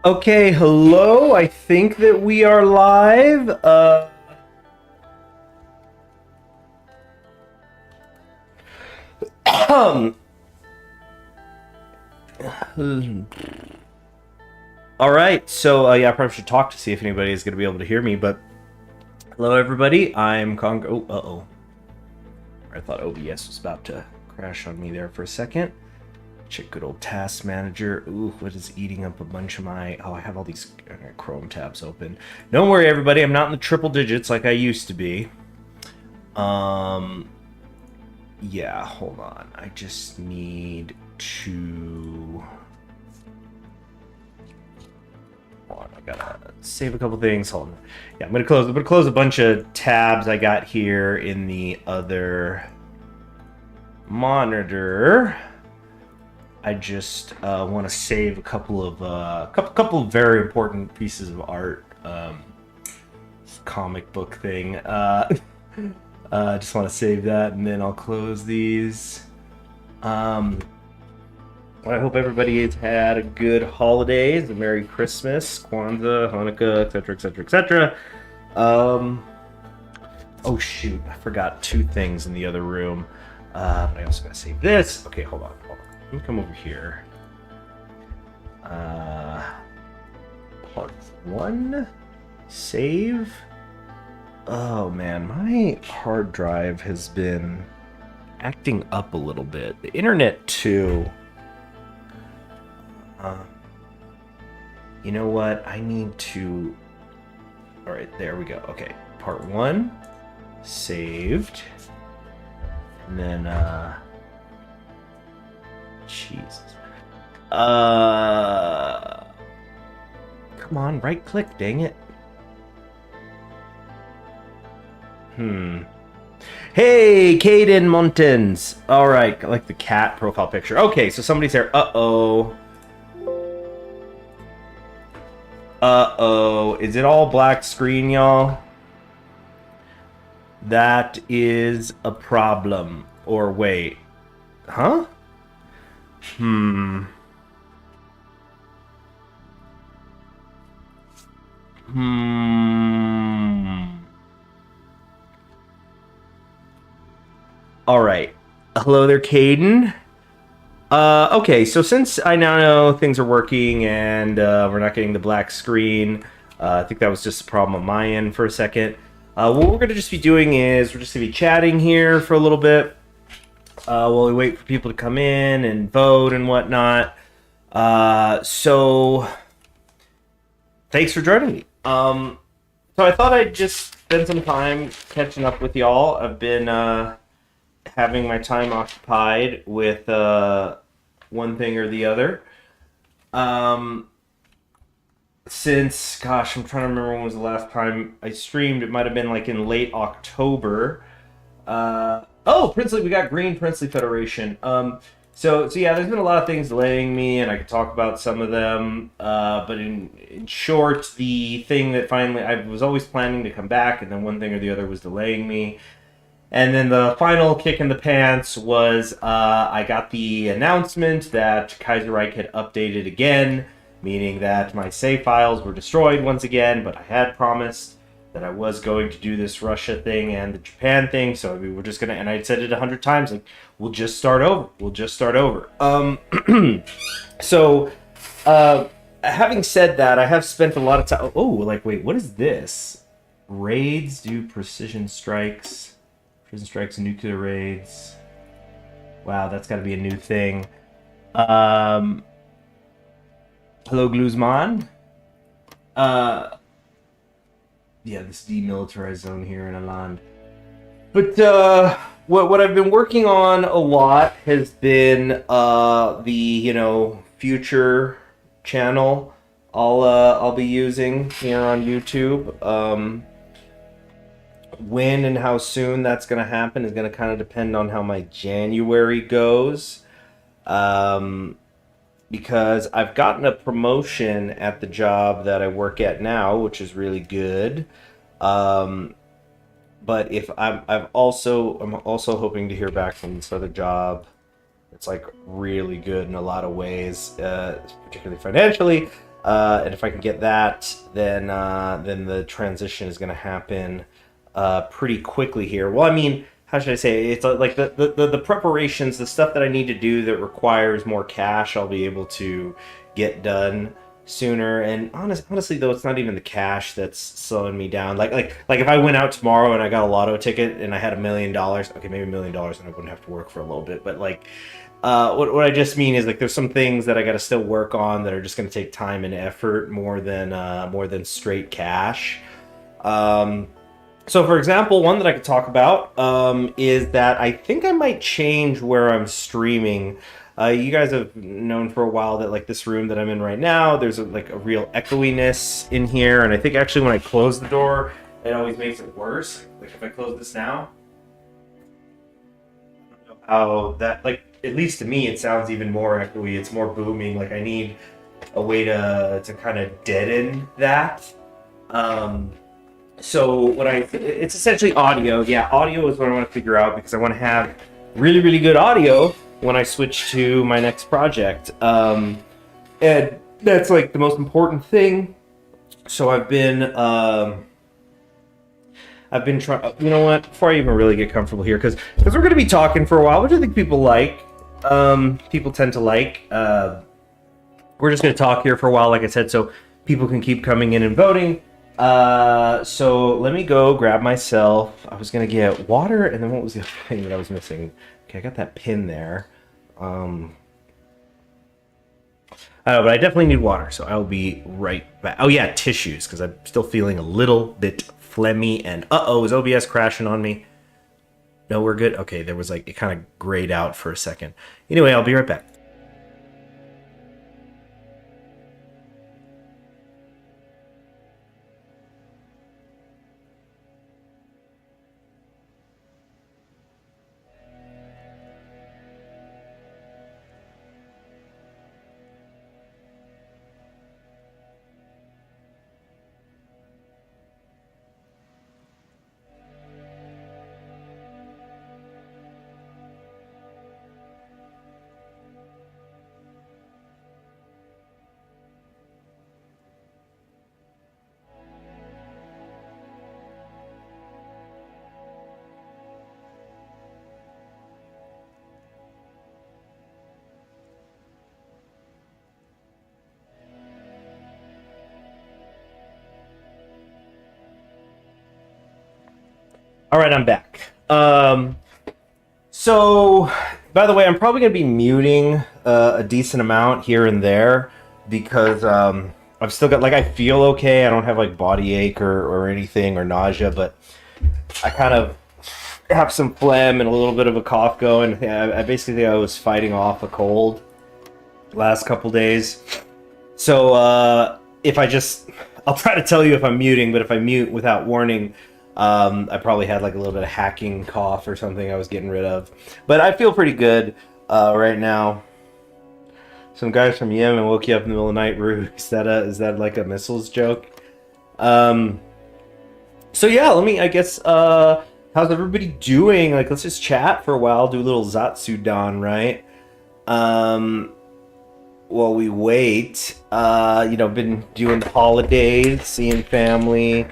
Okay, hello. I think that we are live. Um, all right. Yeah, I probably should talk to see if anybody is going to be able to hear me. But hello, everybody. I'm Kong. Oh, uh-oh. I thought OBS was about to crash on me there for a second. Check good old Task Manager. Ooh, what is eating up a bunch of my... Oh, I have all these Chrome tabs open. Don't worry, everybody. I'm not in the triple digits like I used to be. Yeah, hold on. I just need to... Hold on, I gotta save a couple things. Hold on. Yeah, I'm gonna close a bunch of tabs I got here in the other monitor. I just want to save a couple of very important pieces of art. Comic book thing. Just want to save that, and then I'll close these. I hope everybody has had a good holidays, a Merry Christmas, Kwanzaa, Hanukkah, etc., etc., etc. Oh shoot, I forgot two things in the other room. But I also gotta save this. Okay, hold on. Let me come over here. Part 1, save. Oh man, my hard drive has been acting up a little bit. The internet too. You know what? I need to... Alright, there we go. Okay, part 1, saved. And then, Jesus. Come on, right click, dang it. Hey, Caden Montans. All right, I like the cat profile picture. Okay, so somebody's there. Uh-oh. Uh-oh. Is it all black screen, y'all? That is a problem. Or wait. Huh? All right. Hello there, Caden. Okay, so since I now know things are working and we're not getting the black screen, I think that was just a problem on my end for a second. What we're going to just be doing is we're just going to be chatting here for a little bit while we wait for people to come in and vote and whatnot. So thanks for joining me. So I thought I'd just spend some time catching up with y'all. I've been having my time occupied with one thing or the other. Since, gosh, I'm trying to remember when was the last time I streamed. It might have been like in late October. We got Green Princely Federation. So yeah, there's been a lot of things delaying me, and I could talk about some of them. But in short, the thing that finally, I was always planning to come back, and then one thing or the other was delaying me. And then the final kick in the pants was I got the announcement that Kaiserreich had updated again, meaning that my save files were destroyed once again, but I had promised that I was going to do this Russia thing and the Japan thing, so we were just going to, and I'd said it 100 times, like, we'll just start over. Having said that, I have spent a lot of time, wait, what is this? Raids do precision strikes. Prison strikes, nuclear raids. Wow, that's got to be a new thing. Hello, Gluzman. Yeah, this demilitarized zone here in Aland. But what I've been working on a lot has been the future channel I'll be using here on YouTube. When and how soon that's going to happen is going to kind of depend on how my January goes. Because I've gotten a promotion at the job that I work at now, which is really good. But if I'm also hoping to hear back from this other job. It's like really good in a lot of ways, particularly financially. And if I can get that, then the transition is going to happen pretty quickly here. Well, I mean, how should I say? It's like the preparations, the stuff that I need to do that requires more cash, I'll be able to get done sooner. And honestly, though, it's not even the cash that's slowing me down. Like if I went out tomorrow and I got a lotto ticket and I had $1 million, okay, maybe $1 million, and I wouldn't have to work for a little bit. But like, what I just mean is like there's some things that I got to still work on that are just going to take time and effort more than straight cash. So, for example, one that I could talk about is that I think I might change where I'm streaming. You guys have known for a while that like this room that I'm in right now, there's like a real echoiness in here, and I think actually when I close the door, it always makes it worse. Like if I close this now, I don't know how that, like, at least to me, it sounds even more echoey. It's more booming. Like I need a way to kind of deaden that. So it's essentially audio. Yeah, audio is what I want to figure out because I want to have really, really good audio when I switch to my next project. And that's like the most important thing. So I've been trying, you know what, before I even really get comfortable here, because we're going to be talking for a while, which I think people like. People tend to like. We're just going to talk here for a while, like I said, so people can keep coming in and voting. So let me go grab myself. I was gonna get water, and then what was the other thing that I was missing? Okay, I got that pin there. I don't know, but I definitely need water, so I'll be right back. Oh yeah, tissues, because I'm still feeling a little bit phlegmy, and is OBS crashing on me? No, we're good? Okay, there was like, it kind of grayed out for a second. Anyway, I'll be right back. All right, I'm back. So, by the way, I'm probably going to be muting a decent amount here and there because I've still got, like, I feel okay. I don't have, like, body ache or anything or nausea, but I kind of have some phlegm and a little bit of a cough going. I basically, I was fighting off a cold last couple days. So, if I'll try to tell you if I'm muting, but if I mute without warning, I probably had like a little bit of hacking cough or something I was getting rid of. But I feel pretty good right now. Some guys from Yemen woke you up in the middle of the night, rude. Is that like a missiles joke? So yeah, I guess, how's everybody doing? Like, let's just chat for a while, do a little Zatsudan, right? While we wait, been doing the holidays, seeing family.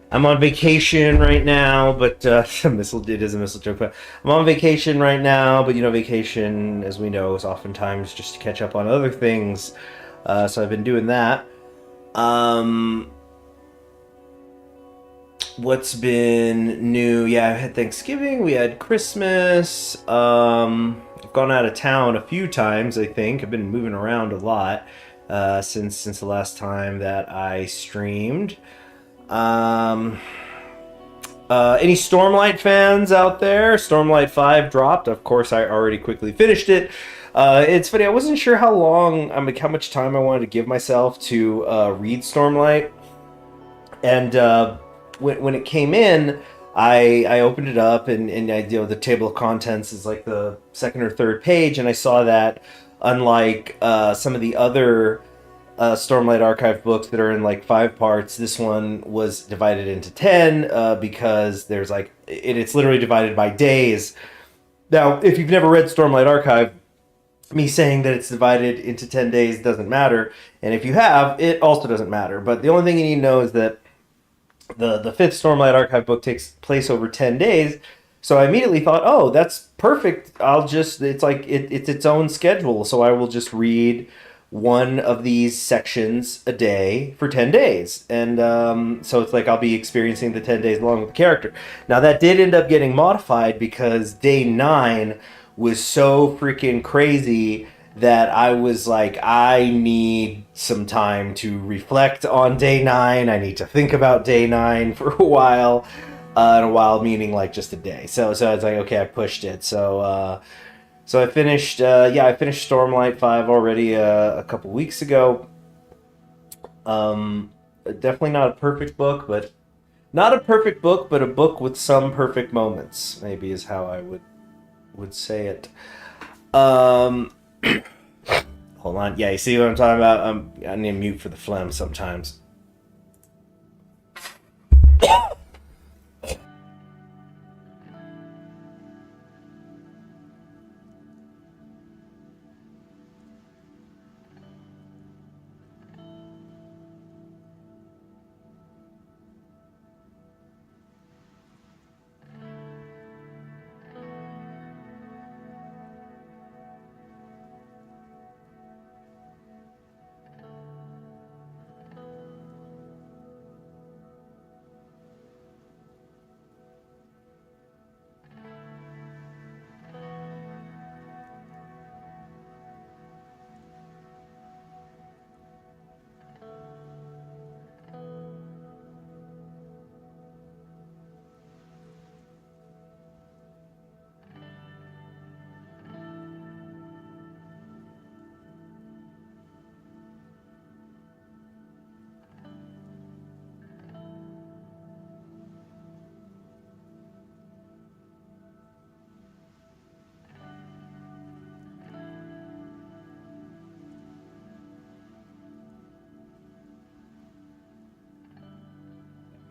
I'm on vacation right now, but it is a missile joke, but I'm on vacation right now, but vacation, as we know, is oftentimes just to catch up on other things. So I've been doing that. What's been new? Yeah, I had Thanksgiving, we had Christmas. I've gone out of town a few times, I think. I've been moving around a lot since the last time that I streamed. Any Stormlight fans out there? Stormlight 5 dropped. Of course, I already quickly finished it. It's funny, I wasn't sure how much time I wanted to give myself to read Stormlight. And when it came in, I opened it up, and the table of contents is like the second or third page, and I saw that unlike some of the other Stormlight Archive books that are in like 5 parts, this one was divided into 10 because there's it's literally divided by days. Now, if you've never read Stormlight Archive, me saying that it's divided into 10 days doesn't matter. And if you have, it also doesn't matter. But the only thing you need to know is that the fifth Stormlight Archive book takes place over 10 days. So I immediately thought, oh, that's perfect. It's like it's its own schedule. So I will just read one of these sections a day for 10 days. And so it's like I'll be experiencing the 10 days along with the character. Now, that did end up getting modified because day 9 was so freaking crazy that I was like, I need some time to reflect on day 9. I need to think about day 9 for a while. And a while meaning like just a day. So it's like, okay, I pushed it. So I finished, I finished Stormlight 5 already a couple weeks ago. Definitely not a perfect book, but a book with some perfect moments. Maybe is how I would say it. Hold on. Yeah, you see what I'm talking about? I need to mute for the phlegm sometimes.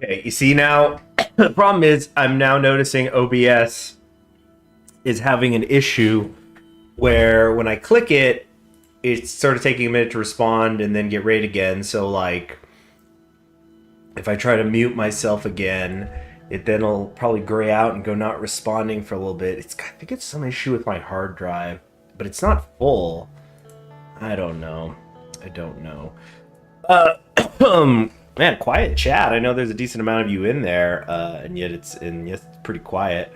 Okay, you see now, the problem is I'm now noticing OBS is having an issue where when I click it, it's sort of taking a minute to respond and then get right again. So like, if I try to mute myself again, it then will probably gray out and go not responding for a little bit. I think it's some issue with my hard drive, but it's not full. I don't know. Man, quiet chat. I know there's a decent amount of you in there, and yet it's pretty quiet.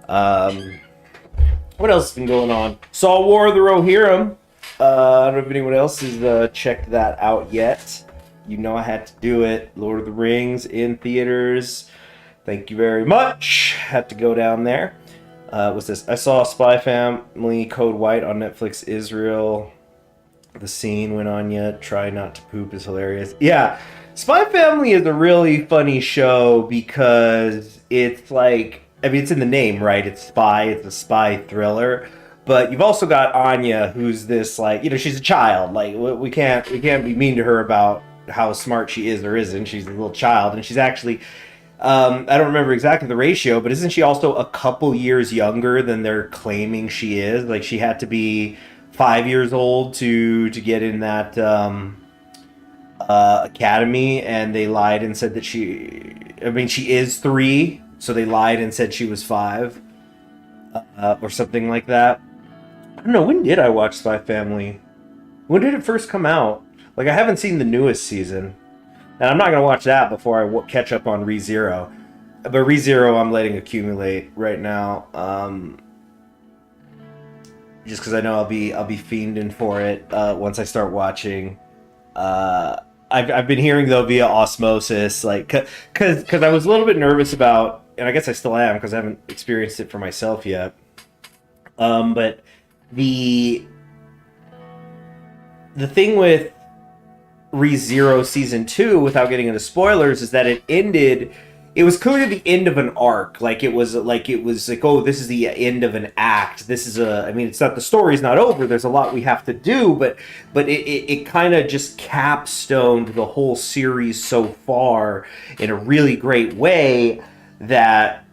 What else has been going on? Saw War of the Rohirrim. I don't know if anyone else has checked that out yet. You know I had to do it. Lord of the Rings in theaters. Thank you very much. Had to go down there. What's this? I saw Spy Family Code White on Netflix Israel. The scene went on yet. Try Not to Poop is hilarious. Yeah. Spy Family is a really funny show because it's like, I mean, it's in the name, right? It's a spy thriller. But you've also got Anya, who's this, like, she's a child. Like, we can't be mean to her about how smart she is or isn't. She's a little child, and she's actually, I don't remember exactly the ratio, but isn't she also a couple years younger than they're claiming she is? Like, she had to be 5 years old to get in that academy, and they lied and said that she is 3, so they lied and said she was 5, or something like that. I don't know, when did I watch Spy Family? When did it first come out? Like, I haven't seen the newest season, and I'm not going to watch that before I catch up on ReZero. But ReZero I'm letting accumulate right now, just because I know I'll be fiending for it once I start watching. I've been hearing though via osmosis, like, because I was a little bit nervous about, and I guess I still am because I haven't experienced it for myself yet. But the thing with ReZero season 2, without getting into spoilers, is that it was clearly the end of an arc. Like it was like, oh, this is the end of an act. It's not, the story's not over. There's a lot we have to do, but it kind of just capstoned the whole series so far in a really great way that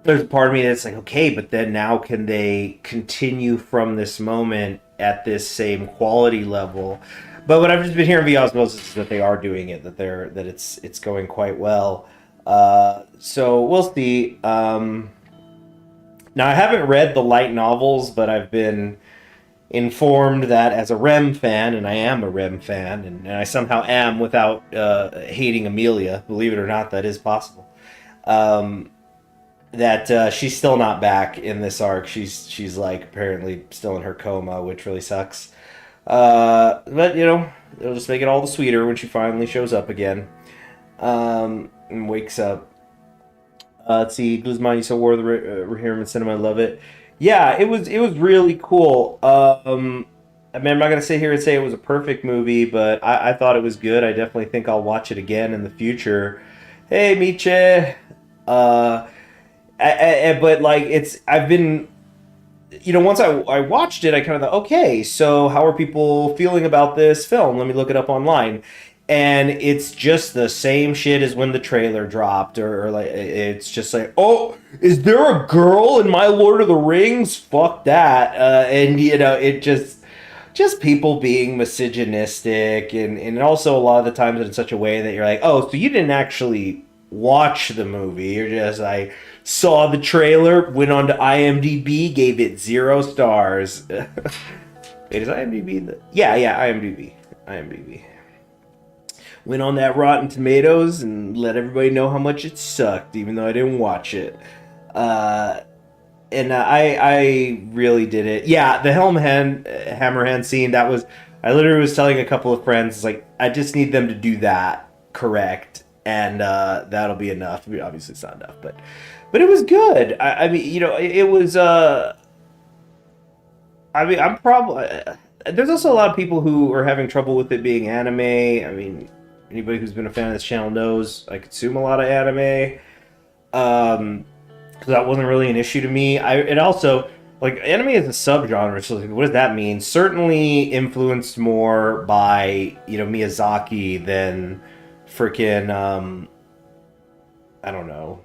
there's a part of me that's like, okay, but then now can they continue from this moment at this same quality level? But what I've just been hearing via osmosis is that they are doing it, that it's going quite well. So we'll see. Now I haven't read the light novels, but I've been informed that as a Rem fan, and I am a Rem fan, and I somehow am without hating Amelia. Believe it or not, that is possible. Um, that she's still not back in this arc. She's like apparently still in her coma, which really sucks. But you know, it'll just make it all the sweeter when she finally shows up again, and wakes up. Let's see, Guzman, you saw War of the Rohirrim Cinema. I love it. Yeah, it was really cool. I mean, I'm not gonna sit here and say it was a perfect movie, but I thought it was good. I definitely think I'll watch it again in the future. Hey, Miche. Uh, but like I've been, once I watched it, I kind of thought, okay, so how are people feeling about this film? Let me look it up online. And it's just the same shit as when the trailer dropped, or like it's just like, oh, is there a girl in my Lord of the Rings? Fuck that. And it just people being misogynistic, and also a lot of the times in such a way that you're like, oh, so you didn't actually watch the movie. You're just like, saw the trailer, went on to IMDb, gave it 0 stars. Wait, is IMDb yeah, IMDb. Went on that Rotten Tomatoes and let everybody know how much it sucked, even though I didn't watch it. And I really did it. Yeah, the Hammerhand scene, that was, I literally was telling a couple of friends, like, I just need them to do that correct, and that'll be enough. I mean, obviously it's not enough, but it was good. I mean, it was, I mean, I'm probably, there's also a lot of people who are having trouble with it being anime. I mean, anybody who's been a fan of this channel knows I consume a lot of anime. So that wasn't really an issue to me. It also, like, anime is a subgenre, so like, what does that mean? Certainly influenced more by, Miyazaki than freaking, I don't know.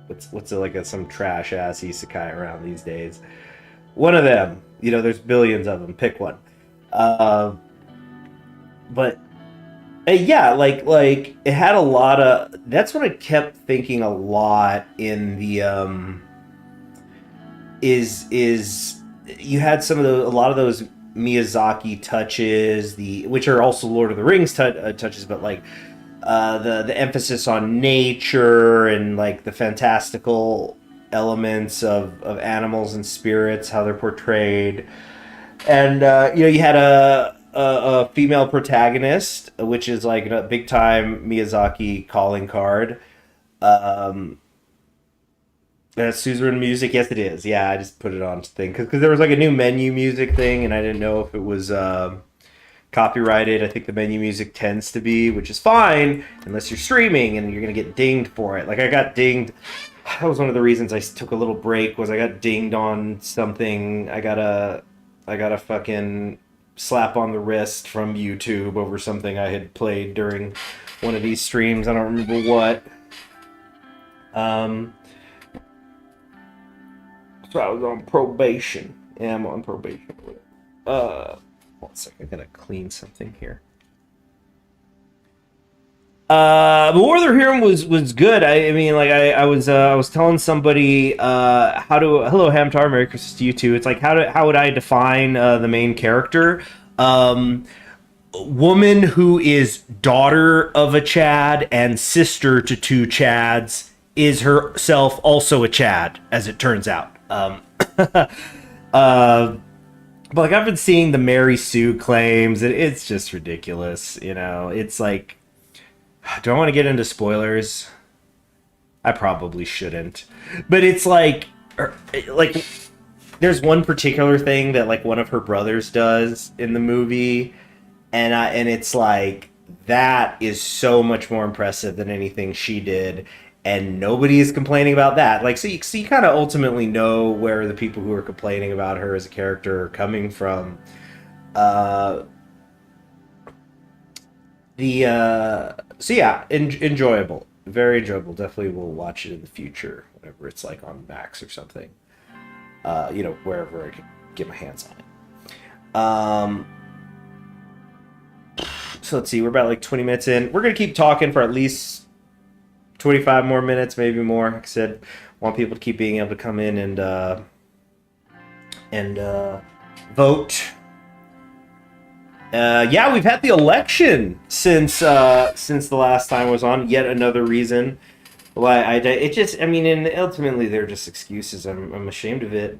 What's it, like some trash ass isekai around these days? One of them. There's billions of them. Pick one. But yeah, like it had a lot of. That's what I kept thinking a lot in the is you had a lot of those Miyazaki touches, which are also Lord of the Rings touches, but like the emphasis on nature and like the fantastical elements of animals and spirits, how they're portrayed, and you had a female protagonist, which is like a big time Miyazaki calling card. Suzerain music, yes it is. Yeah, I just put it on thing because there was like a new menu music thing, and I didn't know if it was copyrighted. I think the menu music tends to be, which is fine unless you're streaming and you're gonna get dinged for it. Like I got dinged. That was one of the reasons I took a little break. Was I got dinged on something. I got a fucking slap on the wrist from YouTube over something I had played during one of these streams. I don't remember what. So I was on probation. Yeah, I'm on probation. One second, I gotta clean something here. But War of the Rohirrim was good. I mean, like I was telling somebody hello Hamtar, Merry Christmas to you too. It's like how would I define the main character? Woman who is daughter of a Chad and sister to 2 Chads, is herself also a Chad, as it turns out. But like I've been seeing the Mary Sue claims, it's just ridiculous. It's like, do I want to get into spoilers? I probably shouldn't. But it's like there's one particular thing that like one of her brothers does in the movie, and it's like that is so much more impressive than anything she did, and nobody is complaining about that. Like, so you kind of ultimately know where the people who are complaining about her as a character are coming from. So yeah, enjoyable. Very enjoyable. Definitely will watch it in the future whenever it's like on Max or something. Wherever I can get my hands on it. So let's see. We're about like 20 minutes in. We're gonna keep talking for at least 25 more minutes, maybe more. Like I said, want people to keep being able to come in and vote. Yeah, we've had the election since the last time I was on. Yet another reason why and ultimately they're just excuses. I'm ashamed of it.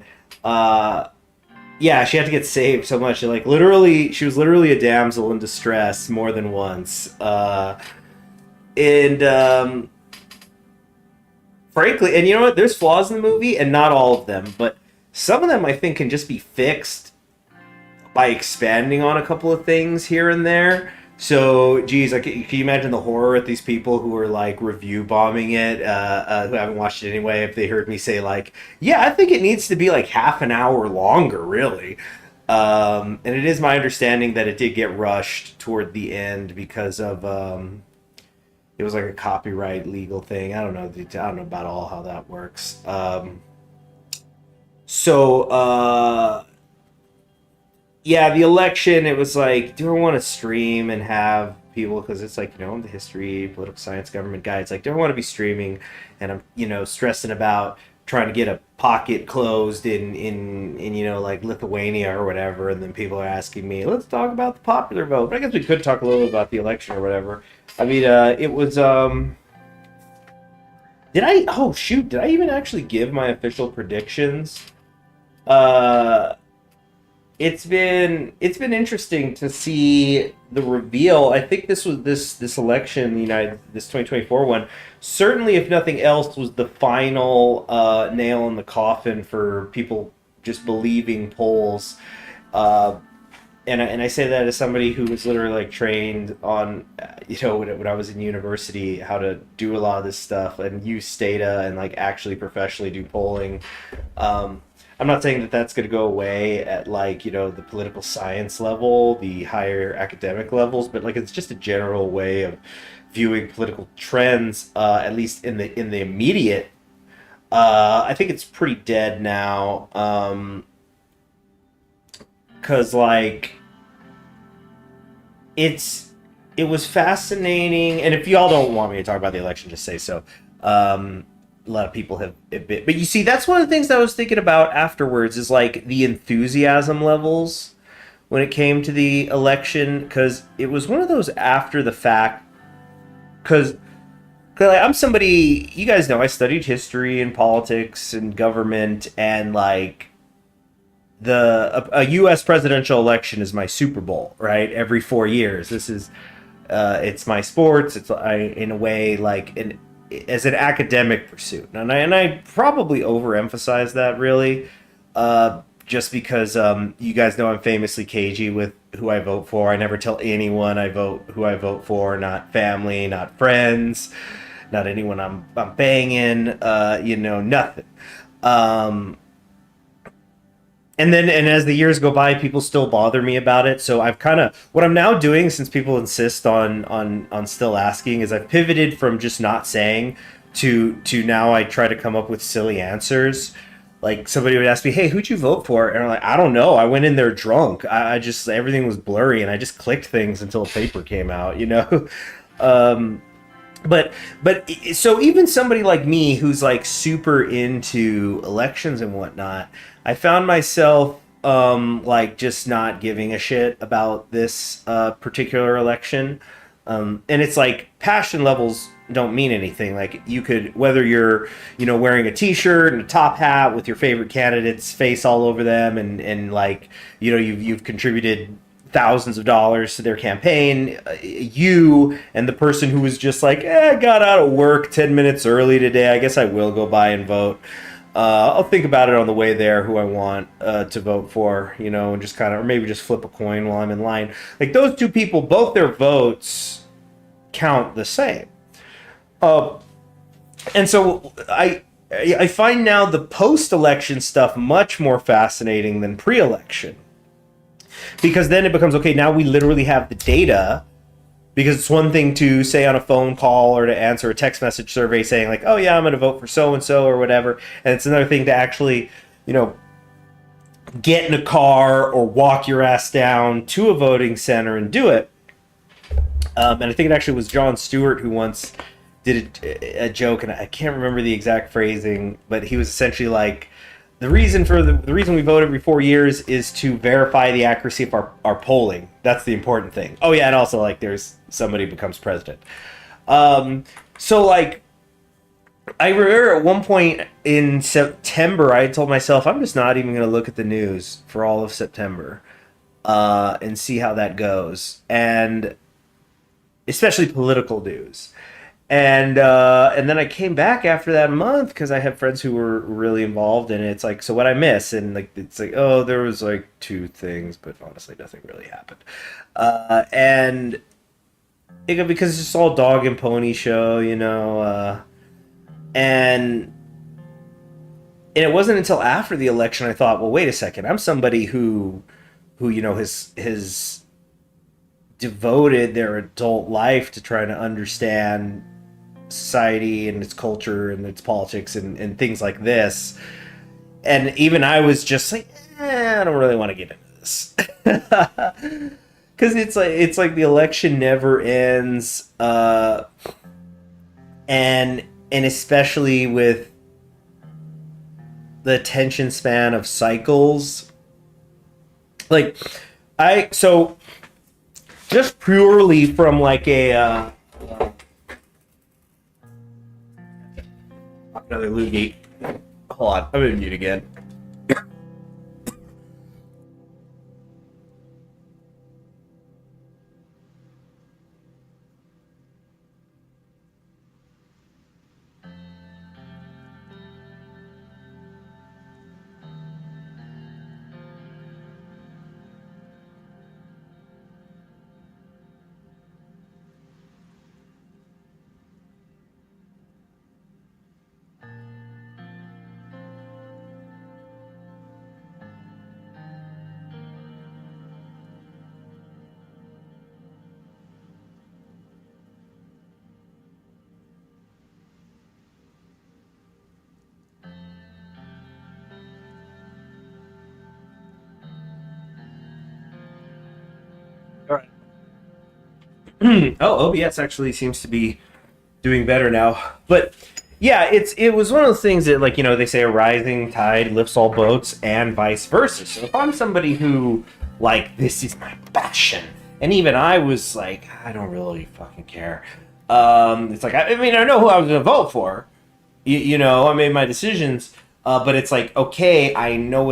Yeah, she had to get saved so much. She was literally a damsel in distress more than once. Frankly, and you know what? There's flaws in the movie, and not all of them, but some of them I think can just be fixed by expanding on a couple of things here and there. So, geez, can you imagine the horror at these people who are like review bombing it, who haven't watched it anyway, if they heard me say like, yeah, I think it needs to be like half an hour longer, really. And it is my understanding that it did get rushed toward the end because of it was like a copyright legal thing. I don't know about all how that works. Yeah, the election, it was like, do I want to stream and have people, because it's like, I'm the history, political science, government guy. It's like, do I want to be streaming and I'm, stressing about trying to get a pocket closed in like Lithuania or whatever, and then people are asking me, let's talk about the popular vote. But I guess we could talk a little bit about the election or whatever. I mean, it was, did I even actually give my official predictions? It's been interesting to see the reveal. I think this election, this 2024 one, certainly, if nothing else, was the final nail in the coffin for people just believing polls. And I say that as somebody who was literally like trained on, when I was in university, how to do a lot of this stuff and use data and like actually professionally do polling. I'm not saying that that's going to go away at like, the political science level, the higher academic levels, but like it's just a general way of viewing political trends, at least in the immediate. I think it's pretty dead now. Cause like it was fascinating, and if y'all don't want me to talk about the election, just say so. A lot of people have been, but you see, that's one of the things that I was thinking about afterwards is like the enthusiasm levels when it came to the election, because it was one of those after the fact. Because I'm somebody, you guys know, I studied history and politics and government, and like a U.S. presidential election is my Super Bowl, right? Every 4 years, this is it's my sports. It's in a way like as an academic pursuit, and I probably overemphasize that really, just because you guys know I'm famously cagey with who I vote for. I never tell anyone who I vote for, not family, not friends, not anyone I'm banging, nothing. And as the years go by, people still bother me about it. So I've what I'm now doing, since people insist on still asking, is I've pivoted from just not saying to now I try to come up with silly answers. Like somebody would ask me, "Hey, who'd you vote for?" And I'm like, "I don't know. I went in there drunk. I just, everything was blurry, and I just clicked things until a paper came out, But so even somebody like me who's like super into elections and whatnot, I found myself like just not giving a shit about this particular election. And it's like passion levels don't mean anything. Like you could, whether you're, wearing a t-shirt and a top hat with your favorite candidate's face all over them, and like, you've contributed thousands of dollars to their campaign, you and the person who was just like, I got out of work 10 minutes early today, I guess I will go by and vote. I'll think about it on the way there, who I want to vote for, and just or maybe just flip a coin while I'm in line. Like those two people, both their votes count the same. And so I find now the post-election stuff much more fascinating than pre-election. Because then it becomes, okay, now we literally have the data Because it's one thing to say on a phone call or to answer a text message survey saying like, oh yeah, I'm going to vote for so-and-so or whatever. And it's another thing to actually, get in a car or walk your ass down to a voting center and do it. And I think it actually was Jon Stewart who once did a joke, and I can't remember the exact phrasing, but he was essentially like, the reason we vote every 4 years is to verify the accuracy of our polling. That's the important thing. Oh yeah, and also like there's somebody becomes president. So like, I remember at one point in September, I told myself I'm just not even going to look at the news for all of September, and see how that goes, and especially political news. And then I came back after that month because I have friends who were really involved, and it's like, so what I miss? And like, it's like, oh, there was like 2 things, but honestly, nothing really happened. And because it's just all dog and pony show, and it wasn't until after the election I thought, well, wait a second, I'm somebody who has devoted their adult life to trying to understand society and its culture and its politics and things like this. And even I was just like, I don't really want to get into this. Because it's like the election never ends. And especially with the attention span of cycles. Like, so just purely from like a another loogie. Hold on, I'm gonna mute again. All right. Oh, OBS actually seems to be doing better now. But yeah, it was one of those things that, like, they say a rising tide lifts all boats and vice versa. So if I'm somebody who, like, this is my passion, and even I was like, I don't really fucking care. It's like, I mean, I know who I was going to vote for. I made my decisions. But it's like, okay, I know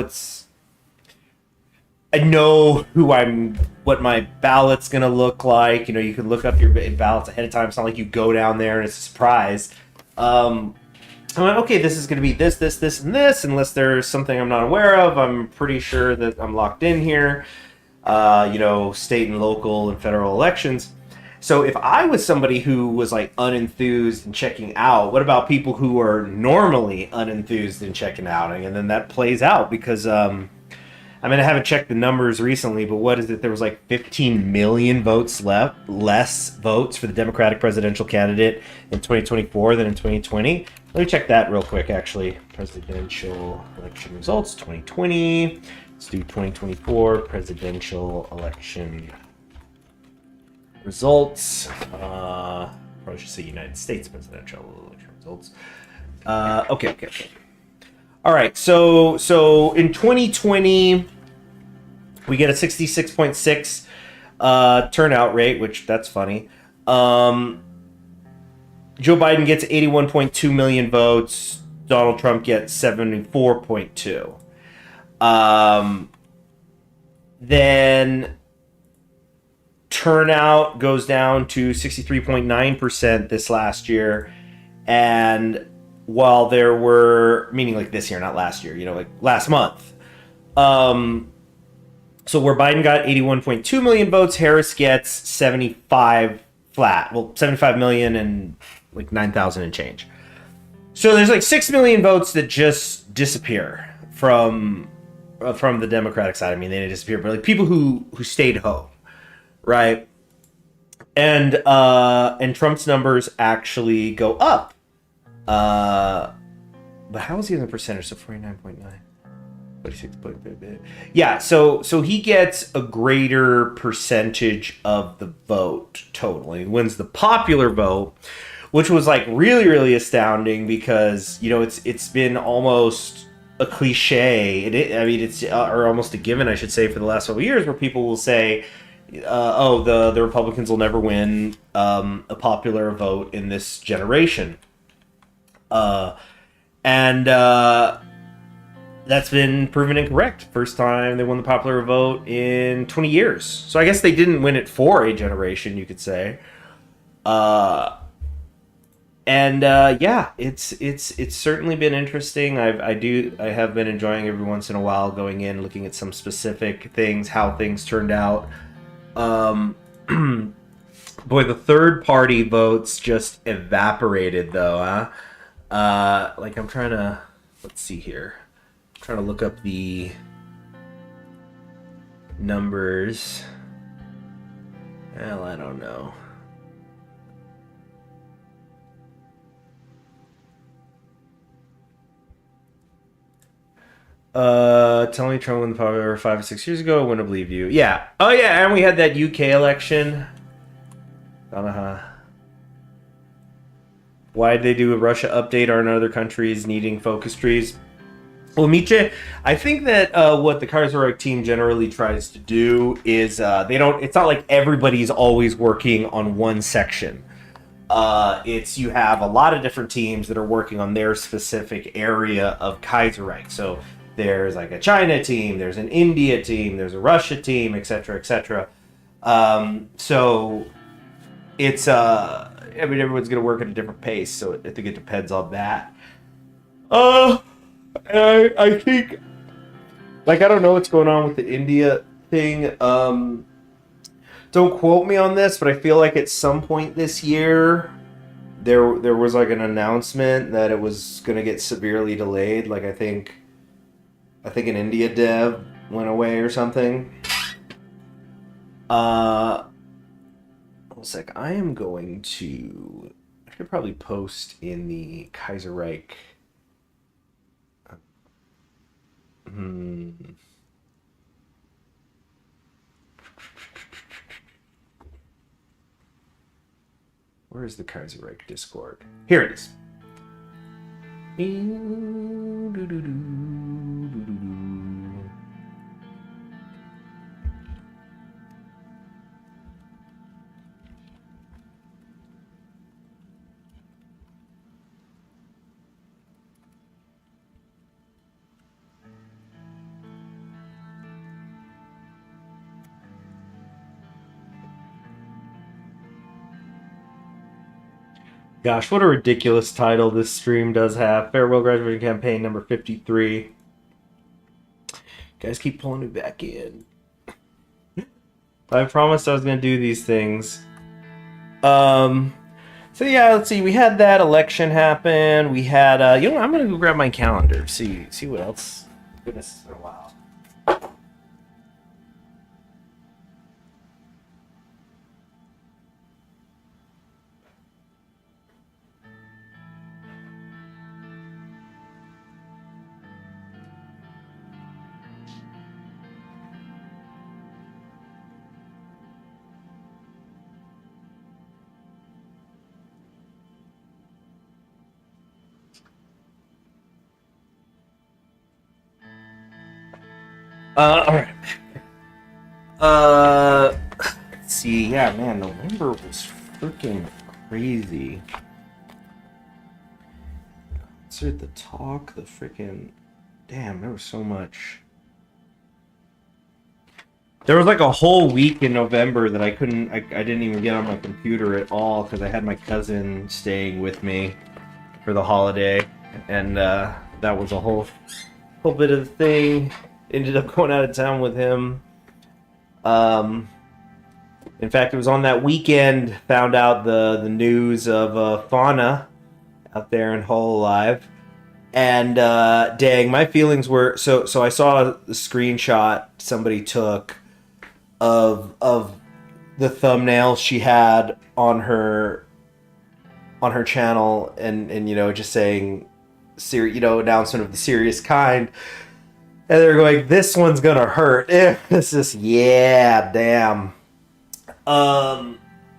what my ballot's gonna look like. You can look up your ballots ahead of time. It's not like you go down there and it's a surprise. I'm like, okay, this is gonna be this, and this. Unless there's something I'm not aware of, I'm pretty sure that I'm locked in here. State and local and federal elections. So if I was somebody who was like unenthused and checking out, what about people who are normally unenthused and checking out? And then that plays out because I haven't checked the numbers recently, but what is it? There was like 15 million votes less votes for the Democratic presidential candidate in 2024 than in 2020. Let me check that real quick, actually. Presidential election results, 2020. Let's do 2024 presidential election results. Probably should say United States presidential election results. Okay. All right, so in 2020, we get a 66.6 turnout rate, which that's funny. Joe Biden gets 81.2 million votes. Donald Trump gets 74.2. Then turnout goes down to 63.9% this last year, and while there were, meaning like this year, not last year, like last month. So where Biden got 81.2 million votes, Harris gets 75 flat. Well, 75 million and like 9,000 and change. So there's like 6 million votes that just disappear from the Democratic side. I mean, they didn't disappear, but like people who stayed home, right? and Trump's numbers actually go up. But how is he in the percentage? So 49.9. 46.5. Yeah, so he gets a greater percentage of the vote totally. He wins the popular vote, which was like really, really astounding because, you know, it's been almost a cliche. I mean, it's or almost a given, I should say, for the last several years, where people will say, "Oh, the Republicans will never win a popular vote in this generation," and that's been proven incorrect. First time they won the popular vote in 20 years. So I guess they didn't win it for a generation, you could say. Yeah, it's certainly been interesting. I have been enjoying every once in a while going in, looking at some specific things, how things turned out. Boy, the third party votes just evaporated though, huh? Like I'm trying to, let's see here. I'm trying to look up the numbers. Well, I don't know. Tell me Trump won the popular 5 or 6 years ago. I wouldn't believe you. Yeah. Oh yeah, and we had that UK election. Why did they do a Russia update? Aren't other countries needing focus trees? Well, Miche, I think that what the Kaiserreich team generally tries to do is they don't. It's not like everybody's always working on one section. It's you have a lot of different teams that are working on their specific area of Kaiserreich. So there's like a China team, there's an India team, there's a Russia team, etc., etc. So it's I mean, everyone's going to work at a different pace, so I think it depends on that. I think, like, I don't know what's going on with the India thing. Don't quote me on this, but I feel like at some point this year, there was like an announcement that it was going to get severely delayed. Like, I think an India dev went away or something. One sec. I am going to. I should probably post in the Kaiserreich. Where is the Kaiserreich Discord? Here it is. Gosh, what a ridiculous title this stream does have. Farewell Graduating Campaign number 53. Guys keep pulling me back in. I promised I was going to do these things. So yeah, let's see. We had that election happen. We had, you know, I'm going to go grab my calendar. See what else. Goodness, it's been a while. Alright. Let's see. Yeah, man, November was freaking crazy. Concert, the talk, the freaking. Damn, there was so much. There was like a whole week in November that I didn't even get on my computer at all because I had my cousin staying with me for the holiday, and that was a whole bit of the thing. Ended up going out of town with him. In fact, it was on that weekend, found out the news of Fauna out there in Hull Alive. And dang, my feelings were so I saw the screenshot somebody took of the thumbnail she had on her channel, and you know, just saying, you know, announcement of the serious kind, and they're going, this one's gonna hurt. It's just, yeah, damn. I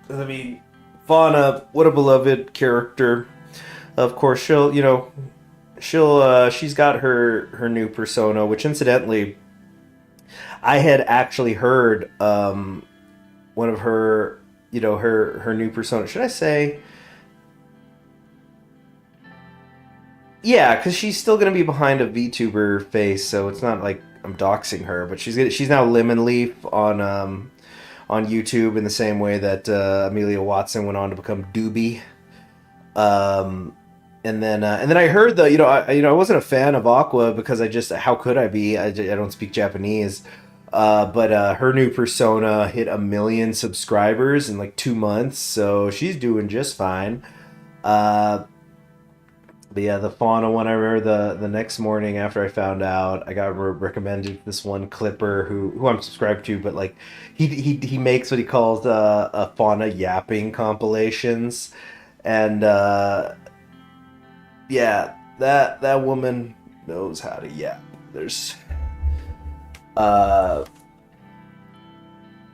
mean, Fauna, what a beloved character. Of course, she'll, you know, she's got her new persona, which incidentally, I had actually heard one of her, you know, her new persona. Should I say? Yeah, because she's still gonna be behind a VTuber face, so it's not like I'm doxing her. But she's now Lemon Leaf on YouTube in the same way that Amelia Watson went on to become Doobie. And then I heard the, I wasn't a fan of Aqua because how could I be? I don't speak Japanese. But her new persona hit 1 million subscribers in like 2 months, so she's doing just fine. But yeah, the Fauna one, I remember the next morning after I found out, I got recommended this one clipper who I'm subscribed to, but like he makes what he calls a Fauna yapping compilations, and yeah, that woman knows how to yap. There's do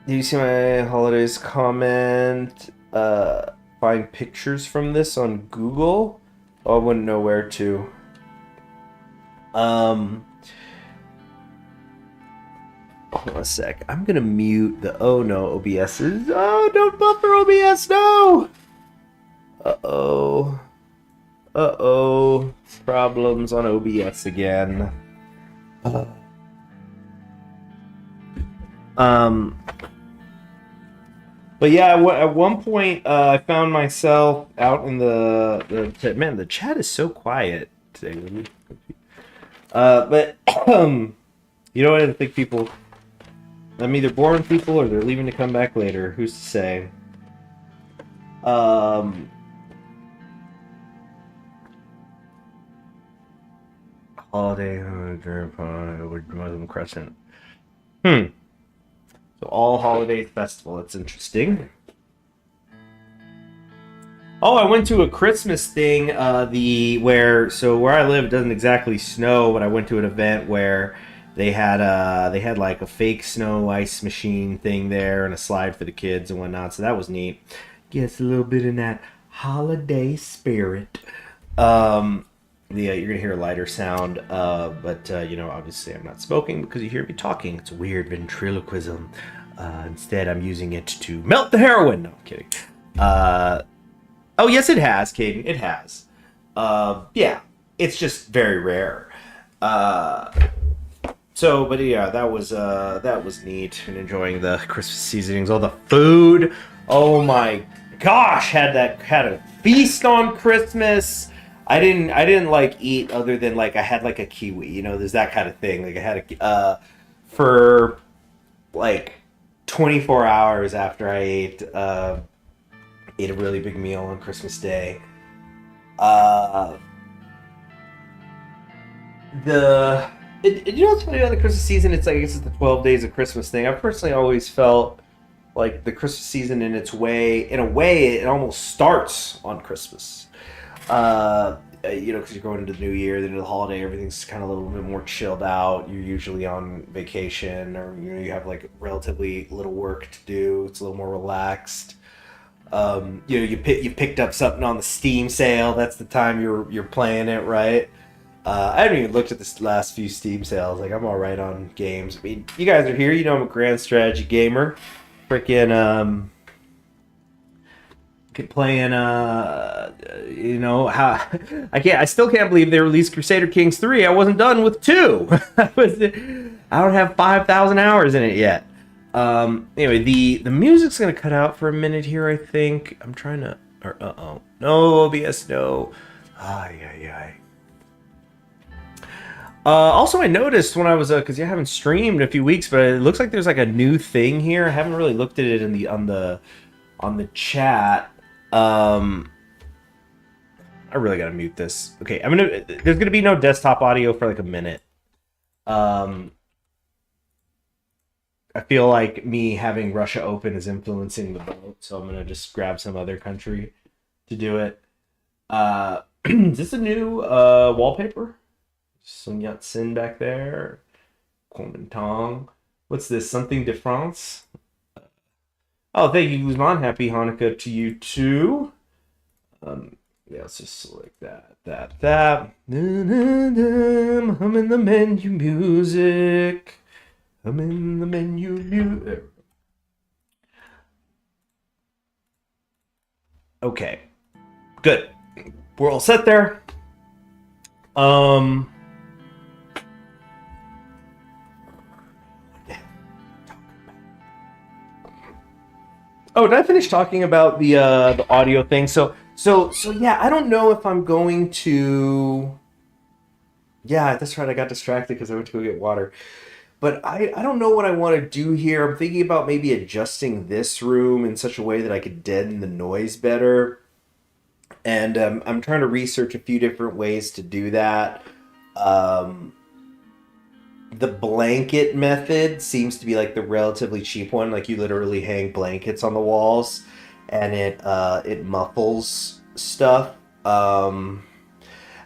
you see my holidays comment? Find pictures from this on Google. Oh, I wouldn't know where to. Hold on a sec. I'm gonna mute the. Oh no, OBS's. Oh, don't buffer OBS. No. Uh-oh. Uh-oh. Problems on OBS again. But yeah, at one point, I found myself out in man. The chat is so quiet today. But you know what? I think people, I'm either boring people or they're leaving to come back later. Who's to say? Holiday Muslim Crescent. So all holiday festival. That's interesting. Oh, I went to a Christmas thing. Where I live, it doesn't exactly snow, but I went to an event where they had like a fake snow ice machine thing there and a slide for the kids and whatnot. So that was neat. Gets a little bit in that holiday spirit. You're gonna hear a lighter sound, but obviously I'm not smoking because you hear me talking. It's weird ventriloquism. Instead, I'm using it to melt the heroin. No, I'm kidding. Oh yes, it has, Caden. It has. Yeah, it's just very rare. But yeah, that was neat and enjoying the Christmas seasonings. All the food. Oh my gosh, had a feast on Christmas. I didn't like eat other than like I had like a kiwi, you know, there's that kind of thing. Like I had for like 24 hours after I ate a really big meal on Christmas Day. You know what's funny about the Christmas season? It's like, I guess it's the 12 days of Christmas thing. I personally always felt like the Christmas season in a way, it almost starts on Christmas. Because you're going into the new year, then into the holiday, everything's kind of a little bit more chilled out. You're usually on vacation, or you have like relatively little work to do. It's a little more relaxed. You picked up something on the Steam sale. That's the time you're playing it, right? I haven't even looked at the last few Steam sales. Like, I'm all right on games. I mean, you guys are here. You know I'm a grand strategy gamer. Freaking playing I still can't believe they released Crusader Kings 3. I wasn't done with 2. I don't have 5,000 hours in it yet. Anyway, the music's gonna cut out for a minute here, I think. I'm trying to no OBS, no. Also, I noticed when I was because you haven't streamed in a few weeks, but it looks like there's like a new thing here. I haven't really looked at it on the chat. I really gotta mute this. Okay, there's gonna be no desktop audio for like a minute. I I feel like me having Russia open is influencing the vote, so I'm gonna just grab some other country to do it. Is this a new wallpaper? Some Yat-Sin back there. Kuomintang. What's this? Something de France? Oh, thank you, Guzman. Happy Hanukkah to you too. Yeah, let's just select that. I'm in the menu music. I'm in the menu music. Okay. Good. We're all set there. Oh, did I finish talking about the audio thing? So yeah, I don't know if I'm going to. Yeah, that's right. I got distracted because I went to go get water. But I don't know what I want to do here. I'm thinking about maybe adjusting this room in such a way that I could deaden the noise better. And I'm trying to research a few different ways to do that. The blanket method seems to be like the relatively cheap one. Like you literally hang blankets on the walls, and it muffles stuff. I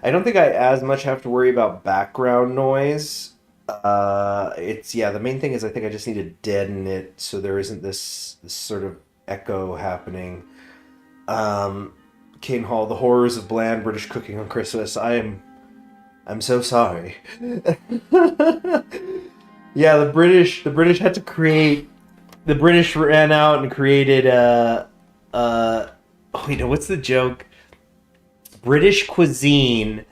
don't think I as much have to worry about background noise. The main thing is I think I just need to deaden it so there isn't this sort of echo happening. Kane Hall, the horrors of bland British cooking on Christmas. I'm so sorry. Yeah, the British had to create. The British ran out and created what's the joke? British cuisine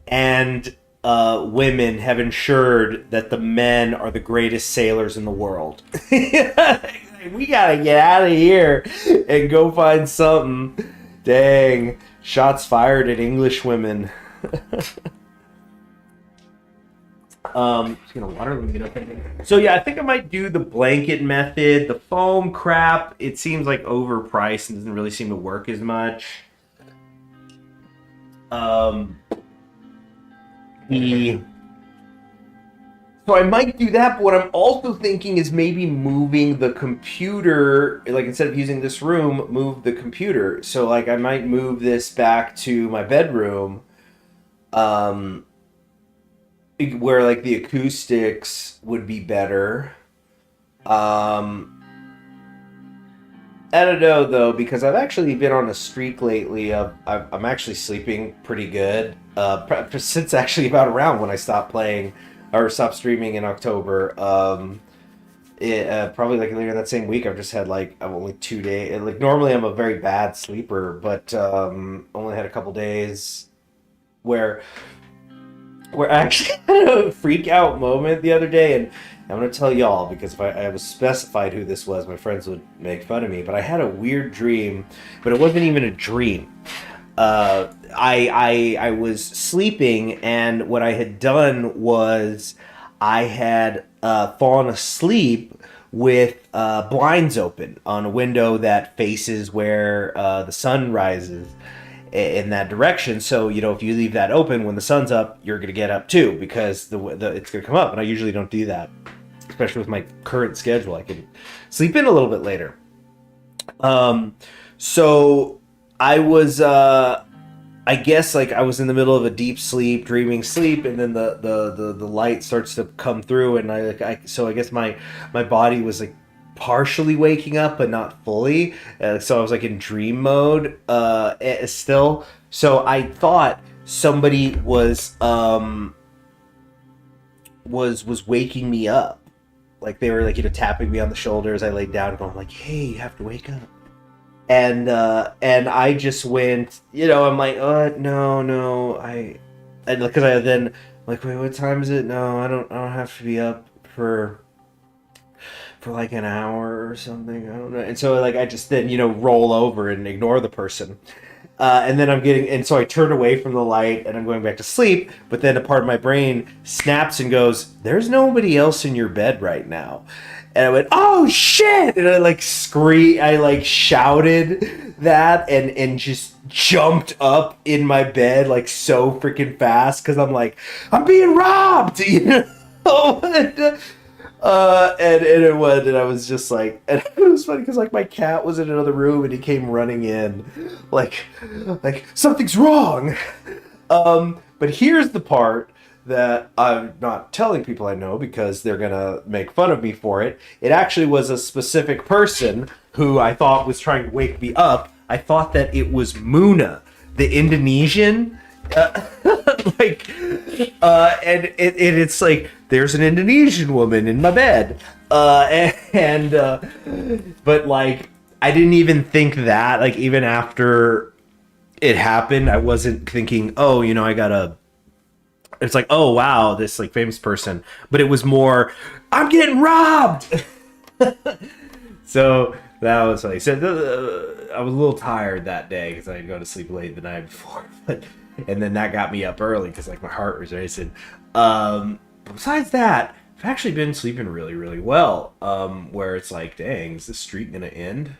and women have ensured that the men are the greatest sailors in the world. We gotta get out of here and go find something. Dang, shots fired at English women. Just gonna water them, So yeah, I think I might do the blanket method. The foam crap, it seems like overpriced and doesn't really seem to work as much. So I might do that, but what I'm also thinking is maybe moving the computer, like instead of using this room, move the computer. So like I might move this back to my bedroom, where like the acoustics would be better. I don't know though, because I've actually been on a streak lately of I'm actually sleeping pretty good. Since actually about around when I stopped playing or stopped streaming in October. Probably like later that same week, I've just had like I've only 2 days. Like normally I'm a very bad sleeper, but only had a couple days where I actually had a freak out moment the other day, and I'm going to tell y'all, because if I was specified who this was, my friends would make fun of me, but I had a weird dream, but it wasn't even a dream. I was sleeping, and what I had done was I had fallen asleep with blinds open on a window that faces where the sun rises in that direction. So, you know, if you leave that open when the sun's up, you're going to get up too, because it's going to come up, and I usually don't do that. Especially with my current schedule, I can sleep in a little bit later. So I was, I guess, like I was in the middle of a deep sleep, dreaming sleep, and then the light starts to come through, and so I guess my body was like partially waking up, but not fully. So I was like in dream mode, still. So I thought somebody was waking me up. Like they were like, you know, tapping me on the shoulders. I laid down going like, hey, you have to wake up. And I just went, you know, I'm like, no, because I then like, wait, what time is it? No, I don't have to be up for like an hour or something. I don't know. And so like I just then, you know, roll over and ignore the person. And then and so I turn away from the light and I'm going back to sleep, but then a part of my brain snaps and goes, there's nobody else in your bed right now. And I went, oh shit! And I like shouted that and just jumped up in my bed like so freaking fast, because I'm like, I'm being robbed, you know? And it went, and I was just like, and it was funny because like my cat was in another room and he came running in, like, something's wrong. But here's the part that I'm not telling people I know because they're gonna make fun of me for it. It actually was a specific person who I thought was trying to wake me up. I thought that it was Muna, the Indonesian. Like, and it's like there's an Indonesian woman in my bed, but like I didn't even think that. Like even after it happened, I wasn't thinking, oh, you know, I gotta. It's like, oh wow, this like famous person, but it was more, I'm getting robbed. So that was like, so I was a little tired that day because I had to go to sleep late the night before, and then that got me up early because like my heart was racing. But besides that, I've actually been sleeping really, really well. Where it's like, dang, is this streak gonna end?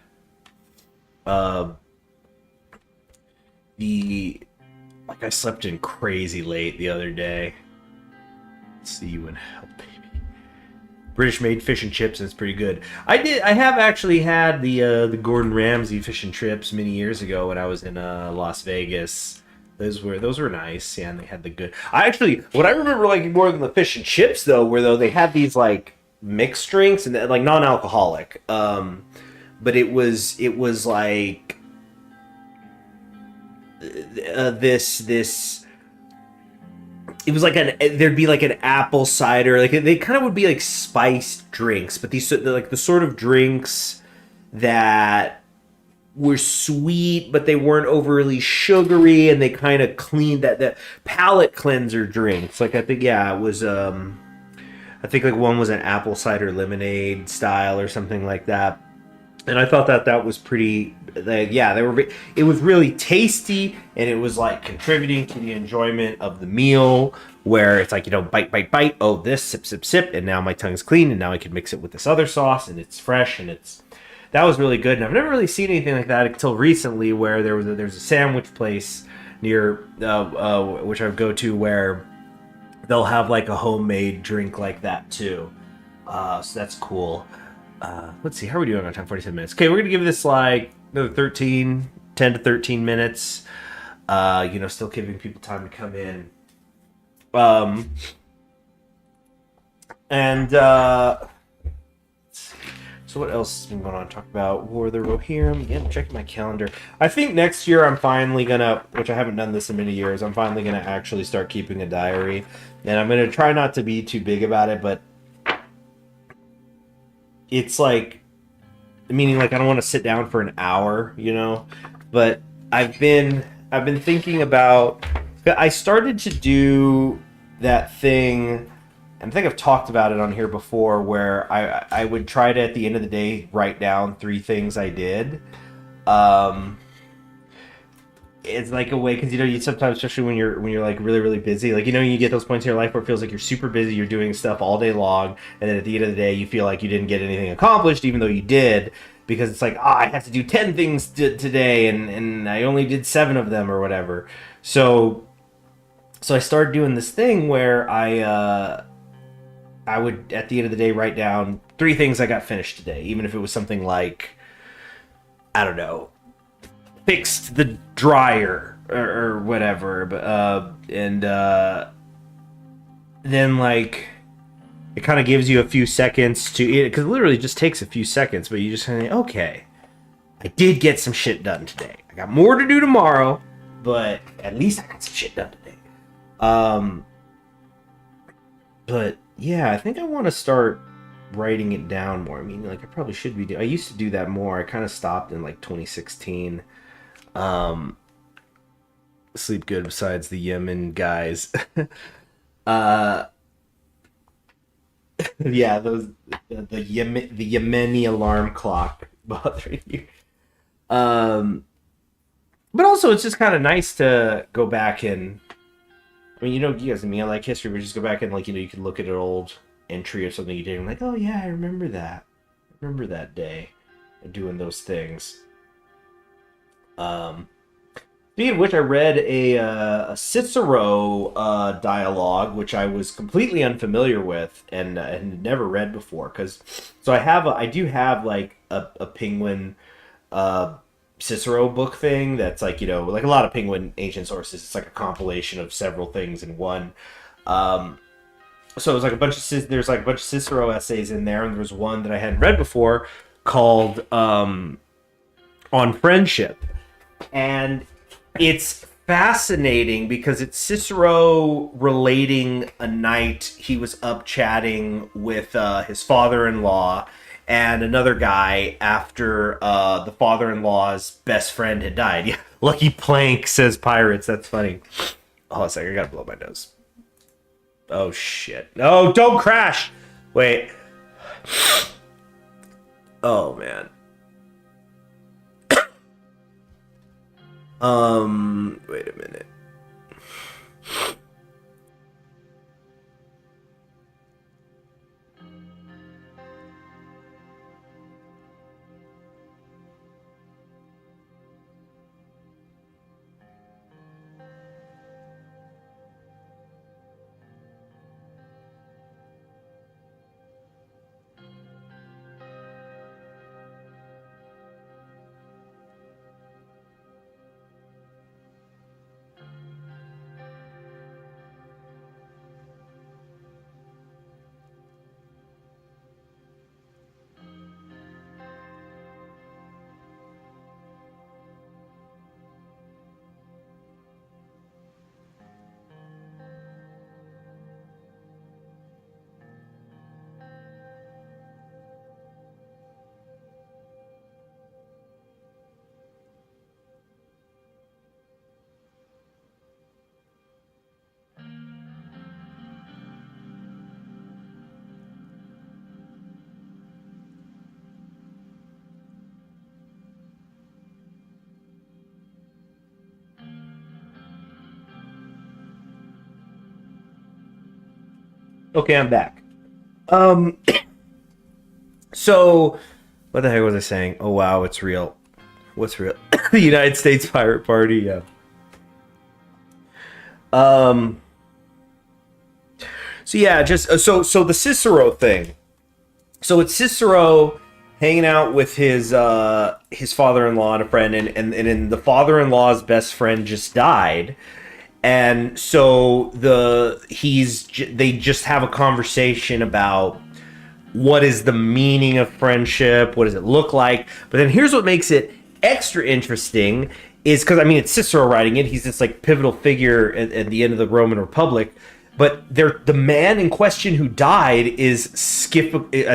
Like I slept in crazy late the other day. Let's see you in hell, baby. British made fish and chips, and it's pretty good. I have actually had the Gordon Ramsay fish and chips many years ago when I was in Las Vegas. Those were nice, yeah, and they had the good. What I remember liking more than the fish and chips though they had these like mixed drinks and like non-alcoholic. But it was like this. It was like there'd be like an apple cider, like they kind of would be like spiced drinks, but they're like the sort of drinks that were sweet, but they weren't overly sugary, and they kind of cleaned that palate cleanser drinks. Like I think, yeah, it was I think like one was an apple cider lemonade style or something like that. And I thought that was pretty, yeah, it was really tasty, and it was like contributing to the enjoyment of the meal, where it's like, you know, bite, bite, bite, oh, this, sip, sip, sip, and now my tongue's clean, and now I can mix it with this other sauce, and it's fresh, and that was really good. And I've never really seen anything like that until recently, where there's a sandwich place near, which I go to, where they'll have like a homemade drink like that too. So that's cool. Let's see, how are we doing on time? 47 minutes. Okay, we're going to give this like another 10 to 13 minutes. Still giving people time to come in. So what else has been going on? Talk about War of the Rohirrim. Again, checking my calendar. I think next year I'm finally gonna, which I haven't done this in many years, I'm finally gonna actually start keeping a diary. And I'm gonna try not to be too big about it, but it's like, meaning like I don't want to sit down for an hour, you know. But I've been thinking about. I started to do that thing, and I think I've talked about it on here before, where I would try to at the end of the day write down 3 things I did. It's like a way, because you sometimes, especially when you're like really, really busy, like, you get those points in your life where it feels like you're super busy, you're doing stuff all day long, and then at the end of the day you feel like you didn't get anything accomplished, even though you did, because it's like, I have to do 10 things today, and I only did 7 of them or whatever. So I started doing this thing where I would at the end of the day write down 3 things I got finished today, even if it was something like, I don't know, fixed the dryer or whatever, but then like it kind of gives you a few seconds to it, because it literally just takes a few seconds, but you just kind of, okay, I did get some shit done today. I got more to do tomorrow, but at least I got some shit done today. But yeah, I think I want to start writing it down more. I mean, like I probably should be I used to do that more. I kind of stopped in like 2016. Sleep good besides the Yemen guys. Yeah, those the Yemeni alarm clock bothering you. But also it's just kind of nice to go back and, I mean, you guys and me, I like history, but just go back and like, you can look at an old entry or something you did and like, oh yeah, I remember that. I remember that day doing those things. Speaking of which, I read a Cicero dialogue, which I was completely unfamiliar with and never read before. Because so I do have like a Penguin uh, Cicero book thing that's like like a lot of Penguin ancient sources. It's like a compilation of several things in one. Um, so it was like there's like a bunch of Cicero essays in there, and there was one that I hadn't read before called On Friendship, and it's fascinating because it's Cicero relating a night he was up chatting with his father-in-law and another guy after the father-in-law's best friend had died. Yeah, Lucky Plank says pirates. That's funny. Hold on a second, I gotta blow my nose. Oh shit! No, don't crash. Wait. Oh man. Wait a minute. Okay, I'm back. Um, so what the heck was I saying? Oh wow, it's real. What's real? The United States Pirate Party. Yeah. Um. So yeah, just so the Cicero thing. So it's Cicero hanging out with his father-in-law and a friend, and the father-in-law's best friend just died, and so they just have a conversation about what is the meaning of friendship, what does it look like. But then here's what makes it extra interesting is because I mean it's Cicero writing it. He's this like pivotal figure at the end of the Roman Republic. But the man in question who died is I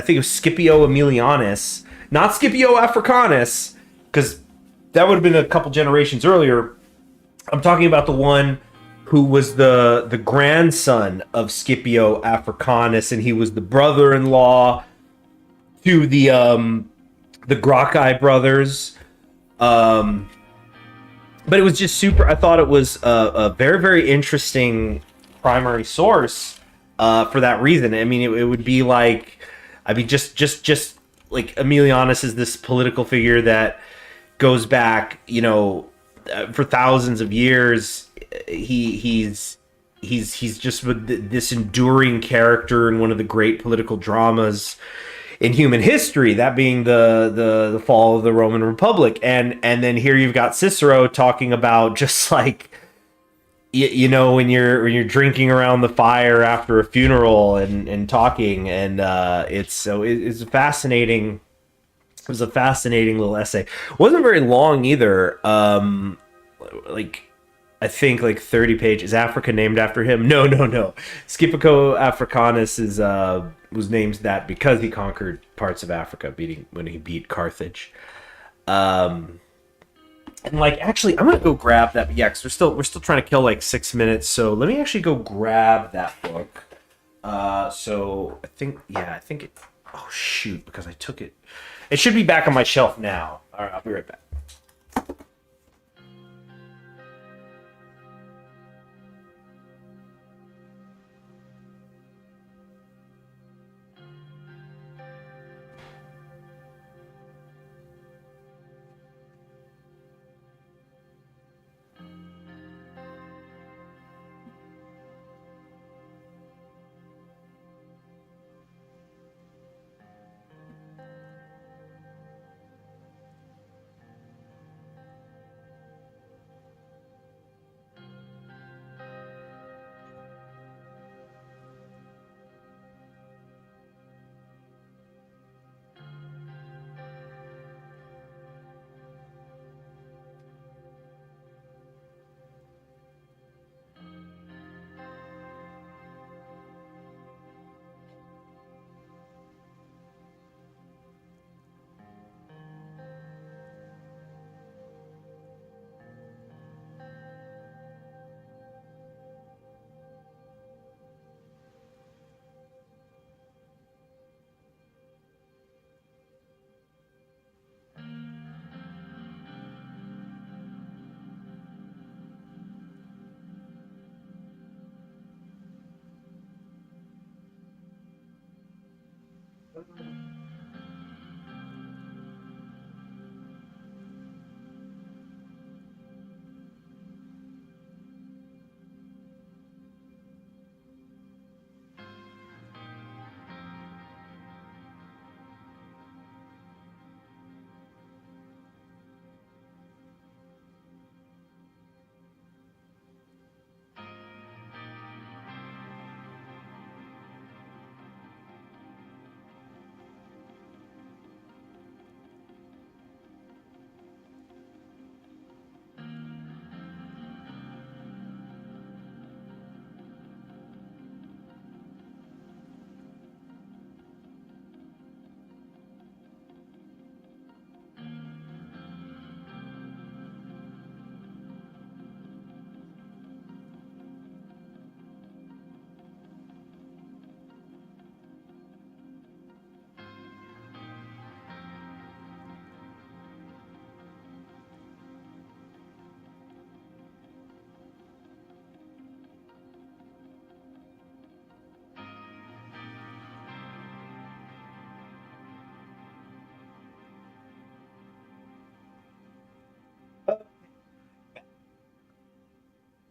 think it was Scipio Aemilianus, not Scipio Africanus, because that would have been a couple generations earlier. I'm talking about the one who was the grandson of Scipio Africanus, and he was the brother-in-law to the Gracchi brothers. Um, but it was just super. I thought it was a very very interesting primary source for that reason. I mean, it would be like, I mean, just like Aemilianus is this political figure that goes back, for thousands of years. He's just this enduring character in one of the great political dramas in human history, that being the fall of the Roman Republic, and then here you've got Cicero talking about just like when you're drinking around the fire after a funeral and talking, and it's a fascinating. It was a fascinating little essay. It wasn't very long either. Like I think like 30 pages. Is Africa named after him? No. Scipio Africanus was named that because he conquered parts of Africa, when he beat Carthage. And like, actually, I'm gonna go grab that. Yeah, because we're still trying to kill like 6 minutes. So let me actually go grab that book. So I think it. Oh shoot, because I took it. It should be back on my shelf now. All right, I'll be right back.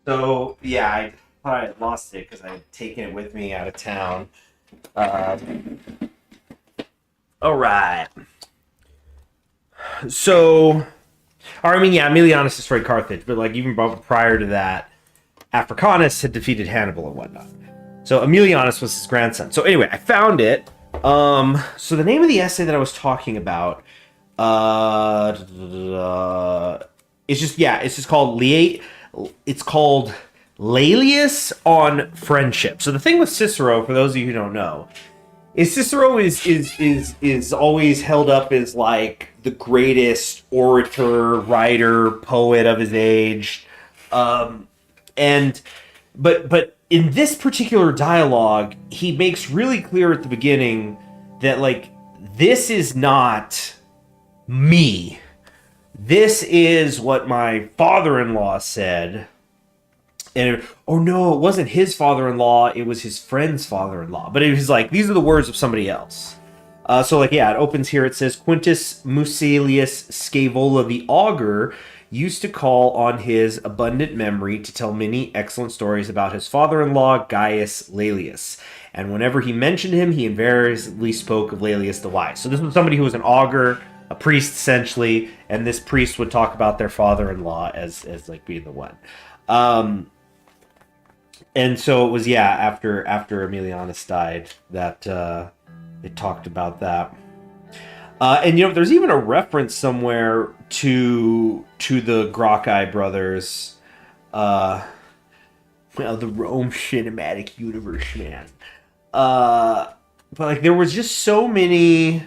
So yeah, I thought I had lost it because I had taken it with me out of town. Uh, all right. So, or I mean, yeah, Emilianus destroyed Carthage, but like even prior to that, Africanus had defeated Hannibal and whatnot. So Emilianus was his grandson. So anyway, I found it. So the name of the essay that I was talking about, it's just called It's called Laelius on Friendship. So the thing with Cicero, for those of you who don't know, is Cicero is always held up as like the greatest orator, writer, poet of his age, and but in this particular dialogue, he makes really clear at the beginning that like this is not me. This is what my father-in-law said. And oh no, it wasn't his father-in-law, it was his friend's father-in-law. But it was like, these are the words of somebody else. So like, yeah, it opens here, it says, Quintus Muselius Scaevola the Augur used to call on his abundant memory to tell many excellent stories about his father-in-law, Gaius Laelius. And whenever he mentioned him, he invariably spoke of Laelius the Wise. So this was somebody who was an augur, a priest essentially, and this priest would talk about their father-in-law as like being the one. And so it was, yeah, after Emilianus died that it talked about that. And you know, there's even a reference somewhere to the Gracchi brothers. Well, the Rome Cinematic Universe, man. But like, there was just so many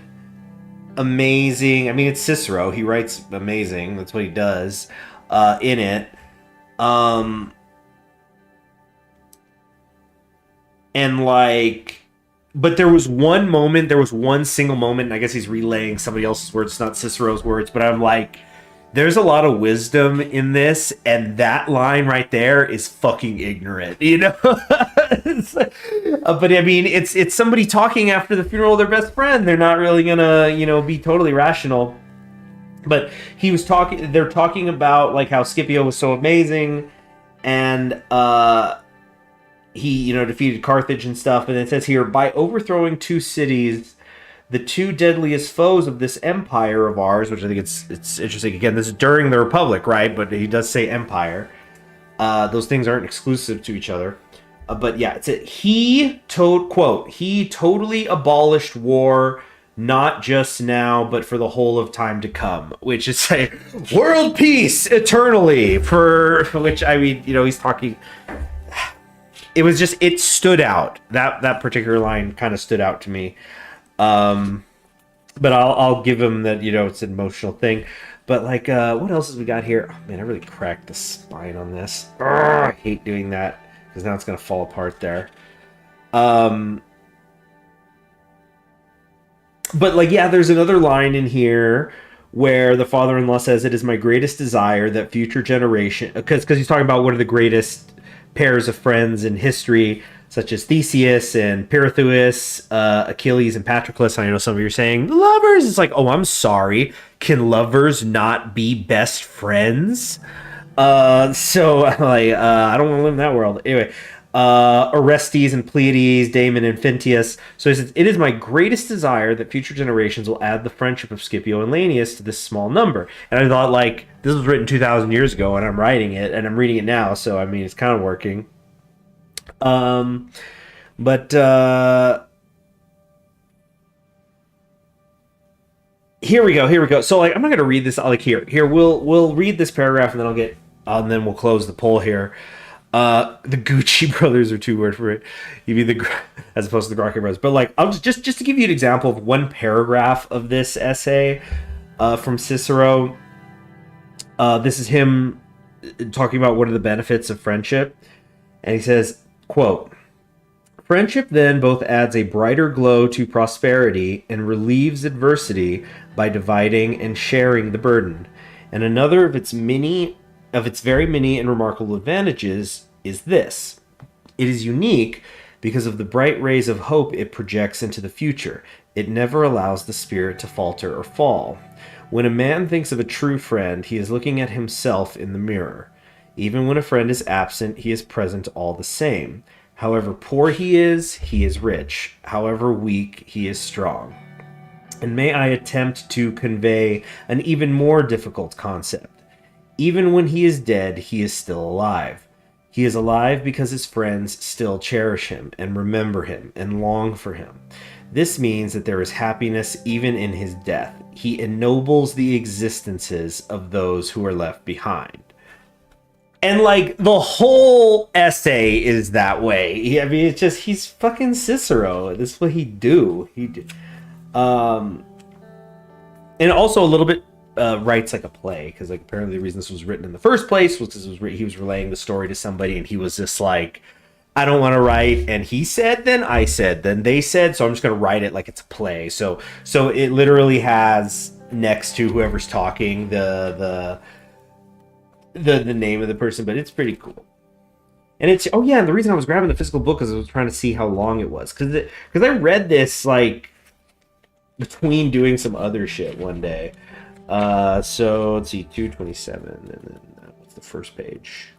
amazing. I mean, it's Cicero. He writes amazing. That's what he does in it. And like, but there was one single moment, and I guess he's relaying somebody else's words, not Cicero's words, but I'm like, there's a lot of wisdom in this, and that line right there is fucking ignorant, you know? But I mean, it's somebody talking after the funeral of their best friend. They're not really gonna, you know, be totally rational. But they're talking about like how Scipio was so amazing, and he, you know, defeated Carthage and stuff. And it says here, by overthrowing two cities, the two deadliest foes of this empire of ours, which I think it's interesting. Again, this is during the Republic, right? But he does say empire. Those things aren't exclusive to each other. But yeah, he totally abolished war, not just now, but for the whole of time to come, which is a world peace eternally, for which, I mean, you know, he's talking. It was just, it stood out. That particular line kind of stood out to me. But I'll give him that, you know, it's an emotional thing. But like, what else has we got here? Oh man, I really cracked the spine on this. I hate doing that because now it's gonna fall apart there. But like, yeah, there's another line in here where the father-in-law says, "It is my greatest desire that future generation," because he's talking about what are the greatest pairs of friends in history. such as Theseus and Pirithous, Achilles and Patroclus. I know some of you are saying lovers. It's like, oh, I'm sorry. Can lovers not be best friends? So like, I don't want to live in that world. Anyway, Orestes and Pleiades, Damon and Phintius. So he says, it is my greatest desire that future generations will add the friendship of Scipio and Lanius to this small number. And I thought, like, this was written 2,000 years ago, and I'm writing it, and I'm reading it now, so, I mean, it's kind of working. Here we go. So, like, I'm not going to read this, like, here, we'll read this paragraph, and then we'll close the poll here. The Gucci brothers are two words for it. You mean the as opposed to the Gracchi brothers. But like, I'll just to give you an example of one paragraph of this essay from Cicero. This is him talking about what are the benefits of friendship, and he says, quote, "Friendship then both adds a brighter glow to prosperity and relieves adversity by dividing and sharing the burden. And another of its very many and remarkable advantages is this. It is unique because of the bright rays of hope it projects into the future. It never allows the spirit to falter or fall. When a man thinks of a true friend, he is looking at himself in the mirror. Even when a friend is absent, he is present all the same. However poor he is rich. However weak, he is strong. And may I attempt to convey an even more difficult concept. Even when he is dead, he is still alive. He is alive because his friends still cherish him and remember him and long for him. This means that there is happiness even in his death. He ennobles the existences of those who are left behind." And like the whole essay is that way. I mean, it's just, he's fucking Cicero. This is what he do. And also a little bit writes like a play, because like apparently the reason this was written in the first place was because he was relaying the story to somebody, and he was just like, I don't want to write, and he said, then I said, then they said, so I'm just going to write it like it's a play. So it literally has next to whoever's talking the name of the person, but it's pretty cool. And it's, oh yeah, and the reason I was grabbing the physical book is I was trying to see how long it was, because I read this like between doing some other shit one day. So let's see, 227, and then what's the first page?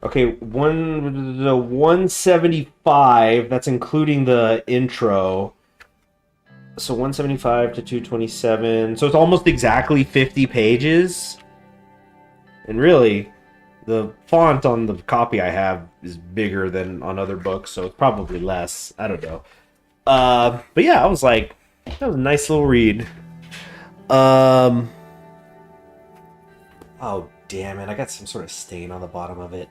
Okay, 175. That's including the intro. So 175 to 227. So it's almost exactly 50 pages. And really, the font on the copy I have is bigger than on other books, so it's probably less. I don't know. But yeah, I was like, that was a nice little read. Oh, damn it. I got some sort of stain on the bottom of it.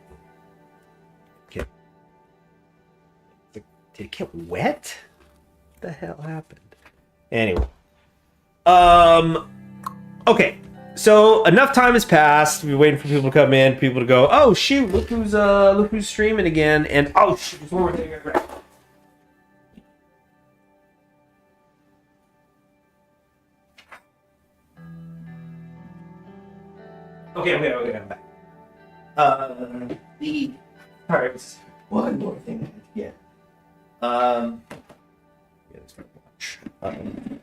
Did it get wet? What the hell happened? Anyway. Okay. So enough time has passed. We're waiting for people to come in, people to go, oh shoot, look who's streaming again. And oh shoot, there's one more thing I grabbed. Okay, I'm back. Alright, one more thing. Yeah.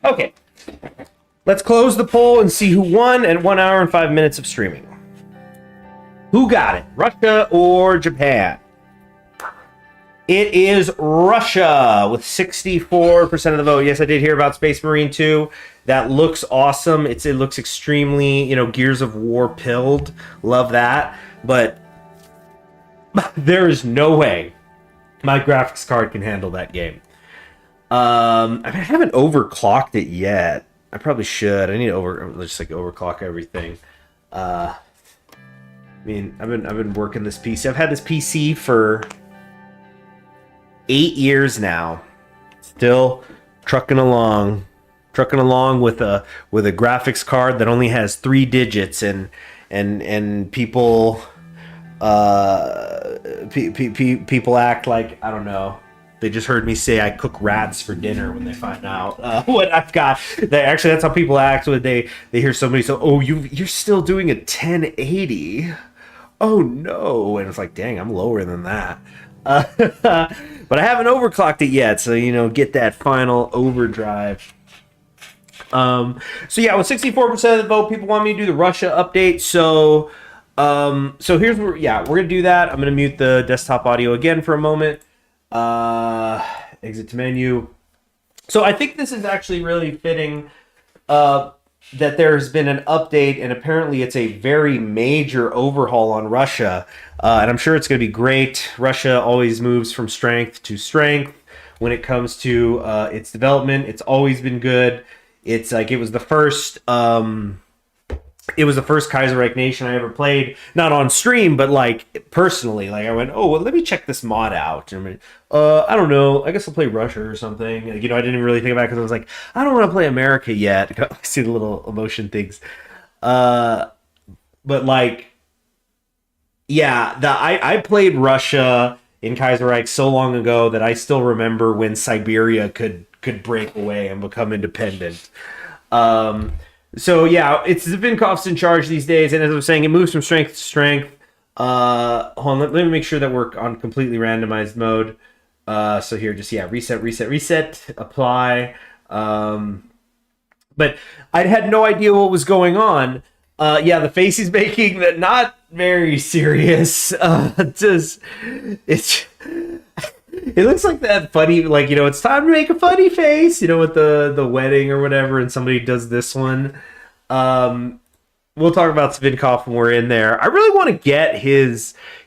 Okay. Let's close the poll and see who won at 1 hour and 5 minutes of streaming. Who got it? Russia or Japan? It is Russia with 64% of the vote. Yes, I did hear about Space Marine 2. That looks awesome. It looks extremely, Gears of War pilled. Love that. But there is no way my graphics card can handle that game. I haven't overclocked it yet. I probably should. I need to overclock everything. I've been working this PC. I've had this PC for 8 years now. Still trucking along with a graphics card that only has 3 digits, and people people act like, I don't know, they just heard me say I cook rats for dinner when they find out what I've got. That's how people act when they hear somebody say, oh, you're still doing a 1080. oh no, and it's like, dang, I'm lower than that. Uh, but I haven't overclocked it yet, so get that final overdrive. So yeah, with 64% of the vote, people want me to do the Russia update. So here's where, yeah, we're gonna do that. I'm gonna mute the desktop audio again for a moment. Exit to menu. So I think this is actually really fitting. That there's been an update, and apparently it's a very major overhaul on Russia, and I'm sure it's going to be great. Russia always moves from strength to strength when it comes to its development. It's always been good. It's like it was the first Kaiserreich Nation I ever played, not on stream, but like personally. Like I went, oh well, let me check this mod out. I don't know. I guess I'll play Russia or something. I didn't even really think about it because I was like, I don't want to play America yet. See the little emotion things. But like, yeah, I played Russia in Kaiserreich so long ago that I still remember when Siberia could break away and become independent. So yeah, it's Zvikov's in charge these days, and as I was saying, it moves from strength to strength. Hold on, let me make sure that we're on completely randomized mode. So here, just reset, apply. But I had no idea what was going on. Yeah, the face he's making, that not very serious. It looks like that funny, like, it's time to make a funny face, with the wedding or whatever, and somebody does this one. We'll talk about Zvinkov when we're in there. I really want to get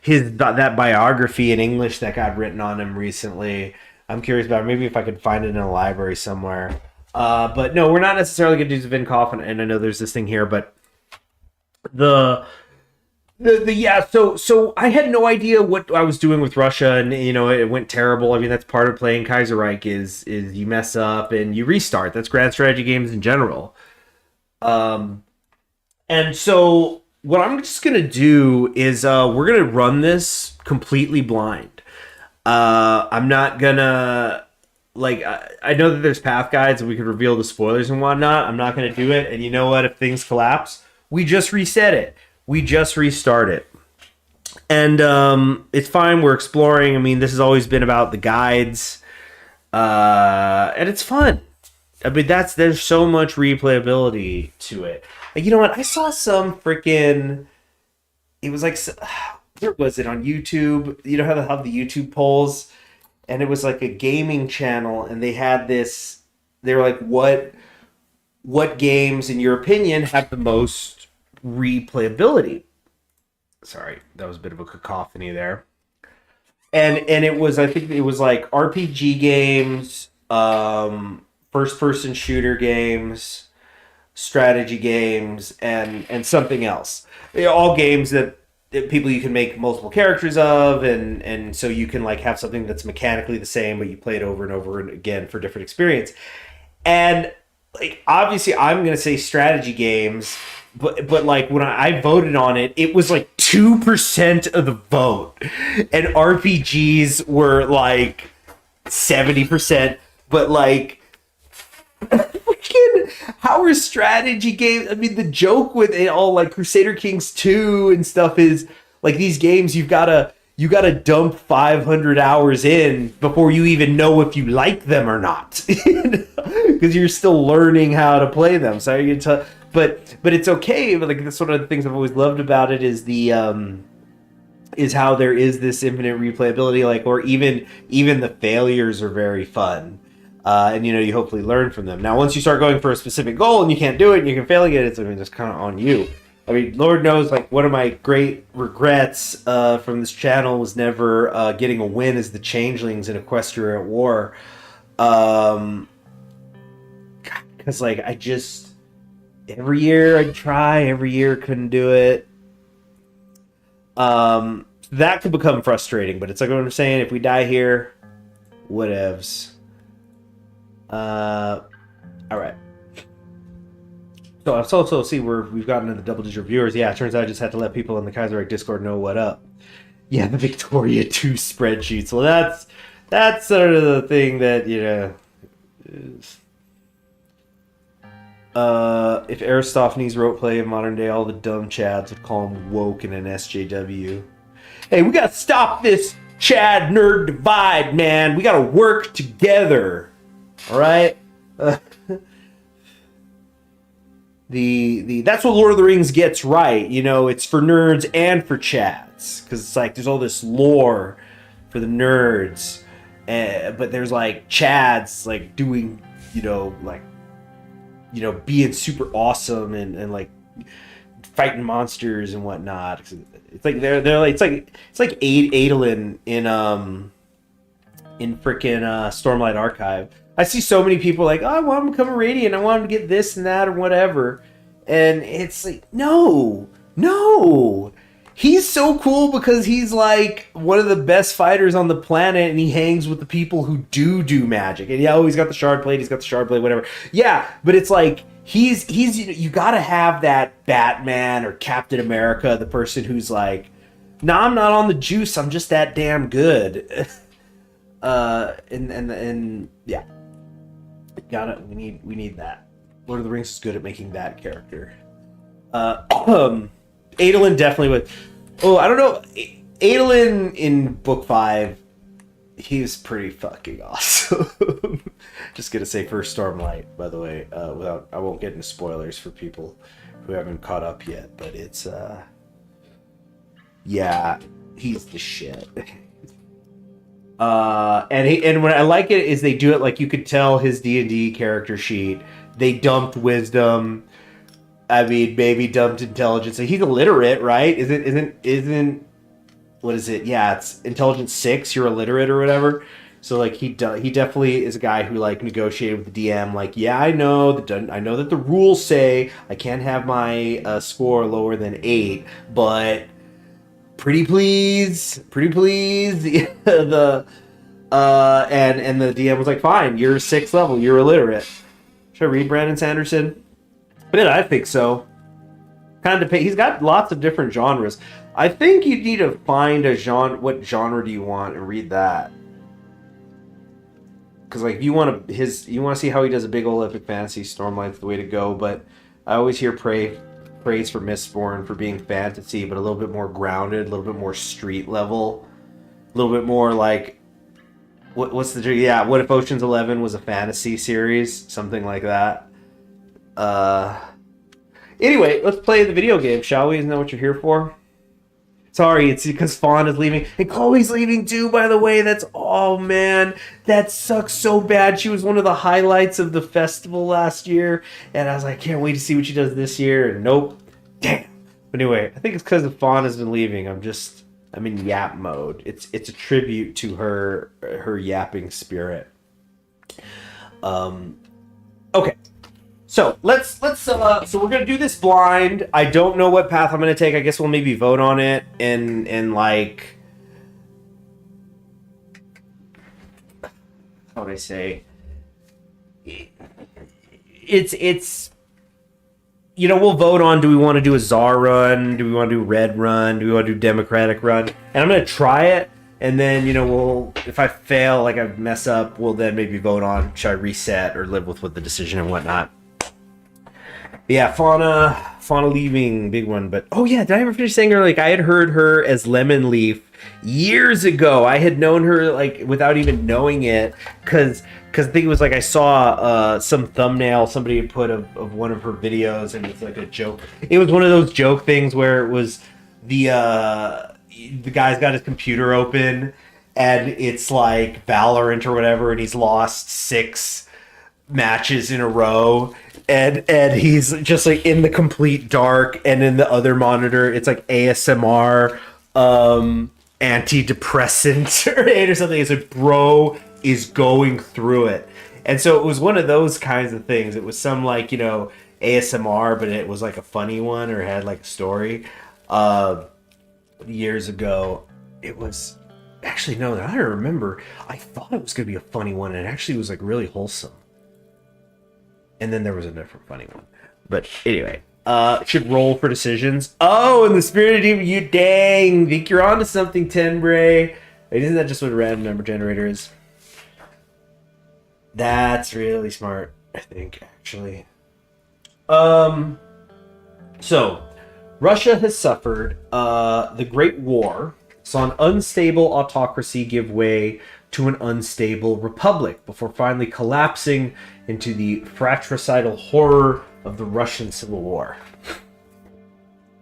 that biography in English that got written on him recently. I'm curious about it. Maybe if I could find it in a library somewhere. But no, we're not necessarily going to do Zvinkov, and I know there's this thing here, but so I had no idea what I was doing with Russia, and it went terrible. I mean, that's part of playing Kaiserreich is you mess up and you restart. That's grand strategy games in general. And so what I'm just gonna do is we're gonna run this completely blind. I'm not gonna I know that there's path guides and we could reveal the spoilers and whatnot. I'm not gonna do it. And you know what? If things collapse, we just reset it. We just restart it. And it's fine. We're exploring. I mean, this has always been about the guides. And it's fun. I mean, there's so much replayability to it. Like, you know what? I saw some freaking... It was like... Where was it? On YouTube? You know how they have the YouTube polls? And it was like a gaming channel, and they had this... They were like, what games, in your opinion, have the most replayability? Sorry, that was a bit of a cacophony there. And it was, I think it was like RPG games, first-person shooter games, strategy games, and something else. They're all games that people you can make multiple characters of, and so you can like have something that's mechanically the same, but you play it over and over again for different experience. And like, obviously, I'm gonna say strategy games, but like when I voted on it, it was like 2% of the vote, and RPGs were like 70%. But like, how are strategy games? I mean, the joke with it all, like Crusader Kings 2 and stuff, is like these games you gotta dump 500 hours in before you even know if you like them or not, because you're still learning how to play them. So you can but it's okay. But like, that's one of the things I've always loved about it is is how there is this infinite replayability. Like, or even the failures are very fun. And you hopefully learn from them. Now, once you start going for a specific goal and you can't do it and you can fail again, it's just kind of on you. I mean, Lord knows, like, one of my great regrets from this channel was never getting a win as the Changelings in Equestria at War. Because, like, every year I'd try, every year couldn't do it. That could become frustrating, but it's like what I'm saying, if we die here, whatevs. All right. So I've also see we've gotten to the double-digit viewers. Yeah, it turns out I just had to let people in the Kaiserreich Discord know what up. Yeah, the Victoria 2 spreadsheets. Well, that's sort of the thing that is. If Aristophanes wrote play in modern day, all the dumb chads would call him woke in an SJW. Hey, we gotta stop this Chad nerd divide, man. We gotta work together. All right. That's what Lord of the Rings gets right. You know, it's for nerds and for Chads, because it's like there's all this lore for the nerds, but there's like Chads like doing, being super awesome and like fighting monsters and whatnot. It's like they're like it's like Adolin in frickin' Stormlight Archive. I see so many people like, oh, I want him to become a Radiant. I want him to get this and that or whatever. And it's like, no. He's so cool because he's like one of the best fighters on the planet, and he hangs with the people who do magic. And yeah, he's got the shard blade, whatever. Yeah, but it's like he's you gotta have that Batman or Captain America, the person who's like, nah, I'm not on the juice, I'm just that damn good. And yeah. We need that. Lord of the Rings is good at making that character. Adolin definitely would. Oh, I don't know. Adolin in book 5, he was pretty fucking awesome. Just gonna say first Stormlight, by the way. I won't get into spoilers for people who haven't caught up yet, but it's yeah, he's the shit. And what I like it is they do it like you could tell his D&D character sheet. They dumped wisdom. I mean, maybe dumped intelligence. He's illiterate, right? Isn't what is it? Yeah, it's intelligence 6. You're illiterate or whatever. So like he definitely is a guy who like negotiated with the DM. Like, yeah, I know that the rules say I can't have my score lower than 8, but pretty please. the and the DM was like, fine, you're 6th level, you're illiterate. Should I read Brandon Sanderson? I think so. Kind of he's got lots of different genres. I think you need to find a genre. What genre do you want, and read that? Because like you want to see how he does a big old epic fantasy. Stormlight's the way to go. But I always hear praise for Mistborn for being fantasy, but a little bit more grounded, a little bit more street level, a little bit more like what's the what if Ocean's 11 was a fantasy series, something like that. Anyway, let's play the video game, shall we? Isn't that what you're here for? Sorry, it's because Fawn is leaving. And Chloe's leaving too, by the way. Oh man, that sucks so bad. She was one of the highlights of the festival last year. And I was like, can't wait to see what she does this year. And nope. Damn. But anyway, I think it's because Fawn has been leaving. I'm in yap mode. It's a tribute to her yapping spirit. Okay. So so we're gonna do this blind. I don't know what path I'm gonna take. I guess we'll maybe vote on it and like, how would I say? It's we'll vote on, do we want to do a czar run? Do we want to do red run? Do we want to do democratic run? And I'm gonna try it, and then if I fail, like I mess up, we'll then maybe vote on should I reset or live with the decision and whatnot. Yeah, Fauna leaving, big one. But oh yeah, did I ever finish saying her? Like I had heard her as Lemon Leaf years ago. I had known her like without even knowing it, because I think it was like I saw some thumbnail somebody had put of one of her videos, and it's like a joke. It was one of those joke things where it was the guy's got his computer open, and it's like Valorant or whatever, and he's lost 6 matches in a row. And he's just like in the complete dark, and in the other monitor it's like ASMR antidepressant or something. It's like bro is going through it. And so it was one of those kinds of things. It was some like ASMR, but it was like a funny one or had like a story. Years ago, it was actually no, I don't remember. I thought it was gonna be a funny one, and it actually was like really wholesome. And then there was a different funny one. But anyway, should roll for decisions. Oh, in the spirit of you dang. Think you're onto something, Tenbray. Wait, isn't that just what a random number generator is? That's really smart, I think, actually. Um, so, Russia has suffered the Great War, saw an unstable autocracy give way to an unstable republic before finally collapsing into the fratricidal horror of the Russian Civil War.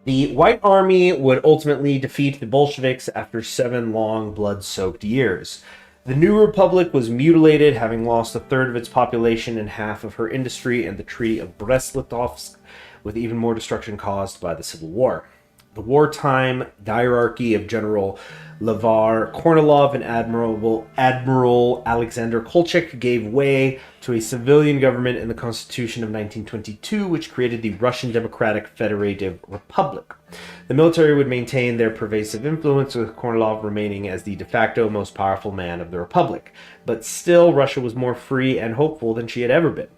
The White Army would ultimately defeat the Bolsheviks after 7 long, blood-soaked years. The new republic was mutilated, having lost a third of its population and half of her industry in the Treaty of Brest-Litovsk, with even more destruction caused by the Civil War. The wartime hierarchy of General Levar Kornilov and Admiral Alexander Kolchak gave way to a civilian government in the Constitution of 1922, which created the Russian Democratic Federative Republic. The military would maintain their pervasive influence, with Kornilov remaining as the de facto most powerful man of the Republic. But still, Russia was more free and hopeful than she had ever been.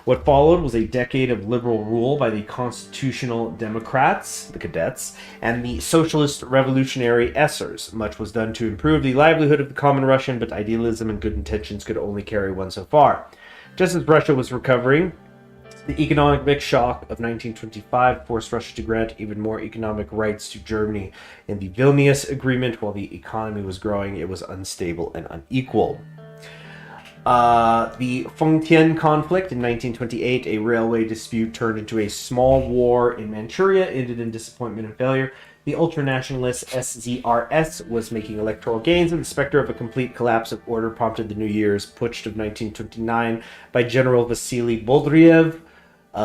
What followed was a decade of liberal rule by the Constitutional Democrats, the Cadets, and the Socialist Revolutionary Essers. Much was done to improve the livelihood of the common Russian, but idealism and good intentions could only carry one so far. Just as Russia was recovering, the economic shock of 1925 forced Russia to grant even more economic rights to Germany. In the Vilnius Agreement, while the economy was growing, it was unstable and unequal. The Fengtian conflict in 1928, a railway dispute turned into a small war in Manchuria, ended in disappointment and failure. The ultranationalist SZRS was making electoral gains, and the specter of a complete collapse of order prompted the New Year's Putsch of 1929 by General Vasily Boldriev,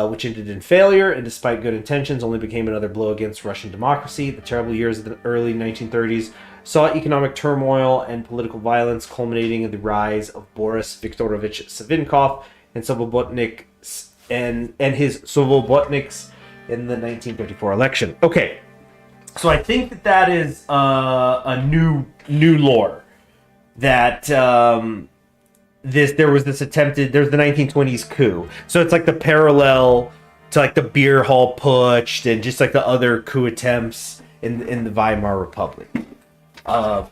which ended in failure, and despite good intentions, only became another blow against Russian democracy. The terrible years of the early 1930s saw economic turmoil and political violence, culminating in the rise of Boris Viktorovich Savinkov and Svobodniks and his Svobodniks in the 1934 election. Okay, so I think that is a new lore that there was this attempted. There's the 1920s coup, so it's like the parallel to like the beer hall putsch and just like the other coup attempts in the Weimar Republic. I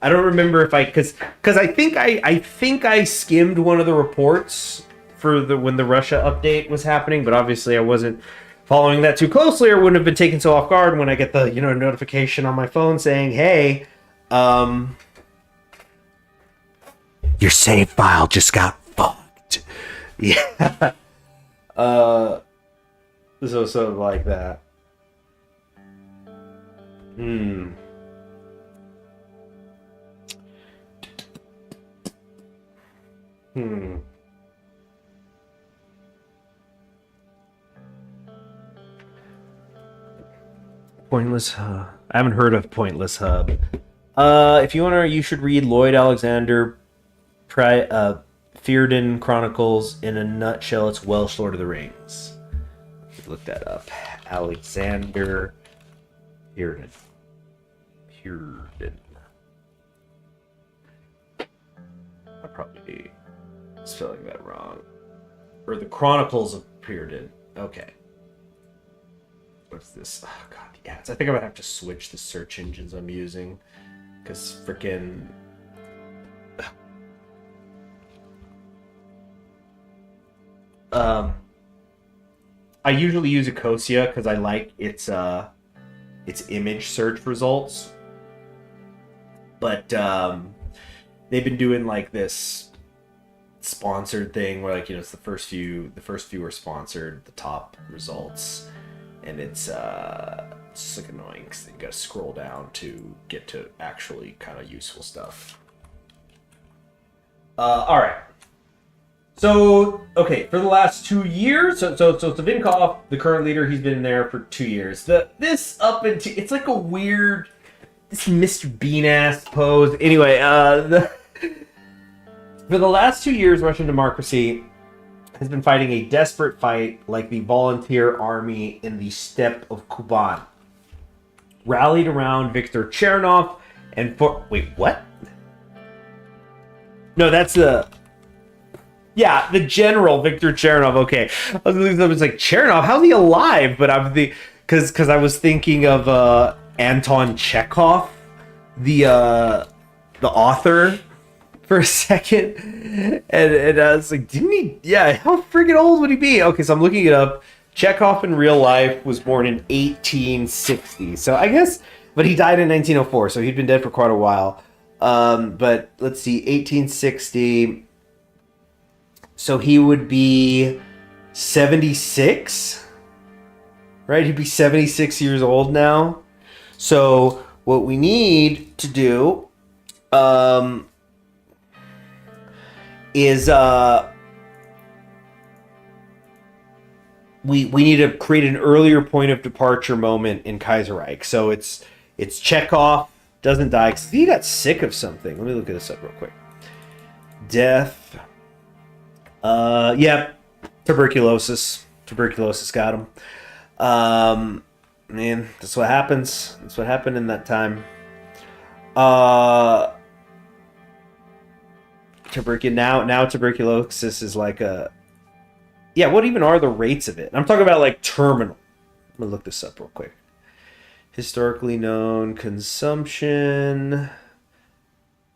don't remember if because I think I skimmed one of the reports for when the Russia update was happening, but obviously I wasn't following that too closely, or wouldn't have been taken so off guard when I get the notification on my phone saying, "Hey, your save file just got fucked." Yeah. So something like that. Pointless Hub. I haven't heard of Pointless Hub. If you want to, you should read Lloyd Alexander Fearden Chronicles. In a nutshell, it's Welsh Lord of the Rings. Look that up. Alexander Fearden. I probably spelling that wrong. Or the Chronicles of Fearden. Okay. What's this? Oh god, yeah. I think I'm gonna have to switch the search engines I'm using, because freaking. I usually use Ecosia because I like its image search results, but they've been doing like this sponsored thing where it's the first few are sponsored, the top results. And it's just like annoying because you gotta scroll down to get to actually kind of useful stuff. All right. So okay, for the last 2 years, so Savinkov, the current leader, he's been there for 2 years. It's like a weird, this Mr. Bean ass pose. Anyway, for the last 2 years, Russian democracy has been fighting a desperate fight like the volunteer army in the steppe of Kuban. Rallied around Viktor Chernov and wait, what? No, that's the general Viktor Chernov. Okay, I was like, Chernov, how's he alive? But I'm because I was thinking of Anton Chekhov, the author, for a second, and I was like, didn't he? Yeah, how freaking old would he be? Okay, so I'm looking it up. Chekhov in real life was born in 1860. So I guess, but he died in 1904, so he'd been dead for quite a while. But let's see, 1860. So he would be 76, right? He'd be 76 years old now. So what we need to do is we need to create an earlier point of departure moment in Kaiserreich. So it's Chekhov doesn't die because he got sick of something. Let me look at this up real quick. Death. Yeah, tuberculosis. Tuberculosis got him. Man, that's what happens. That's what happened in that time. Now tuberculosis is like a... Yeah, what even are the rates of it? I'm talking about like terminal. I'm gonna look this up real quick. Historically known consumption.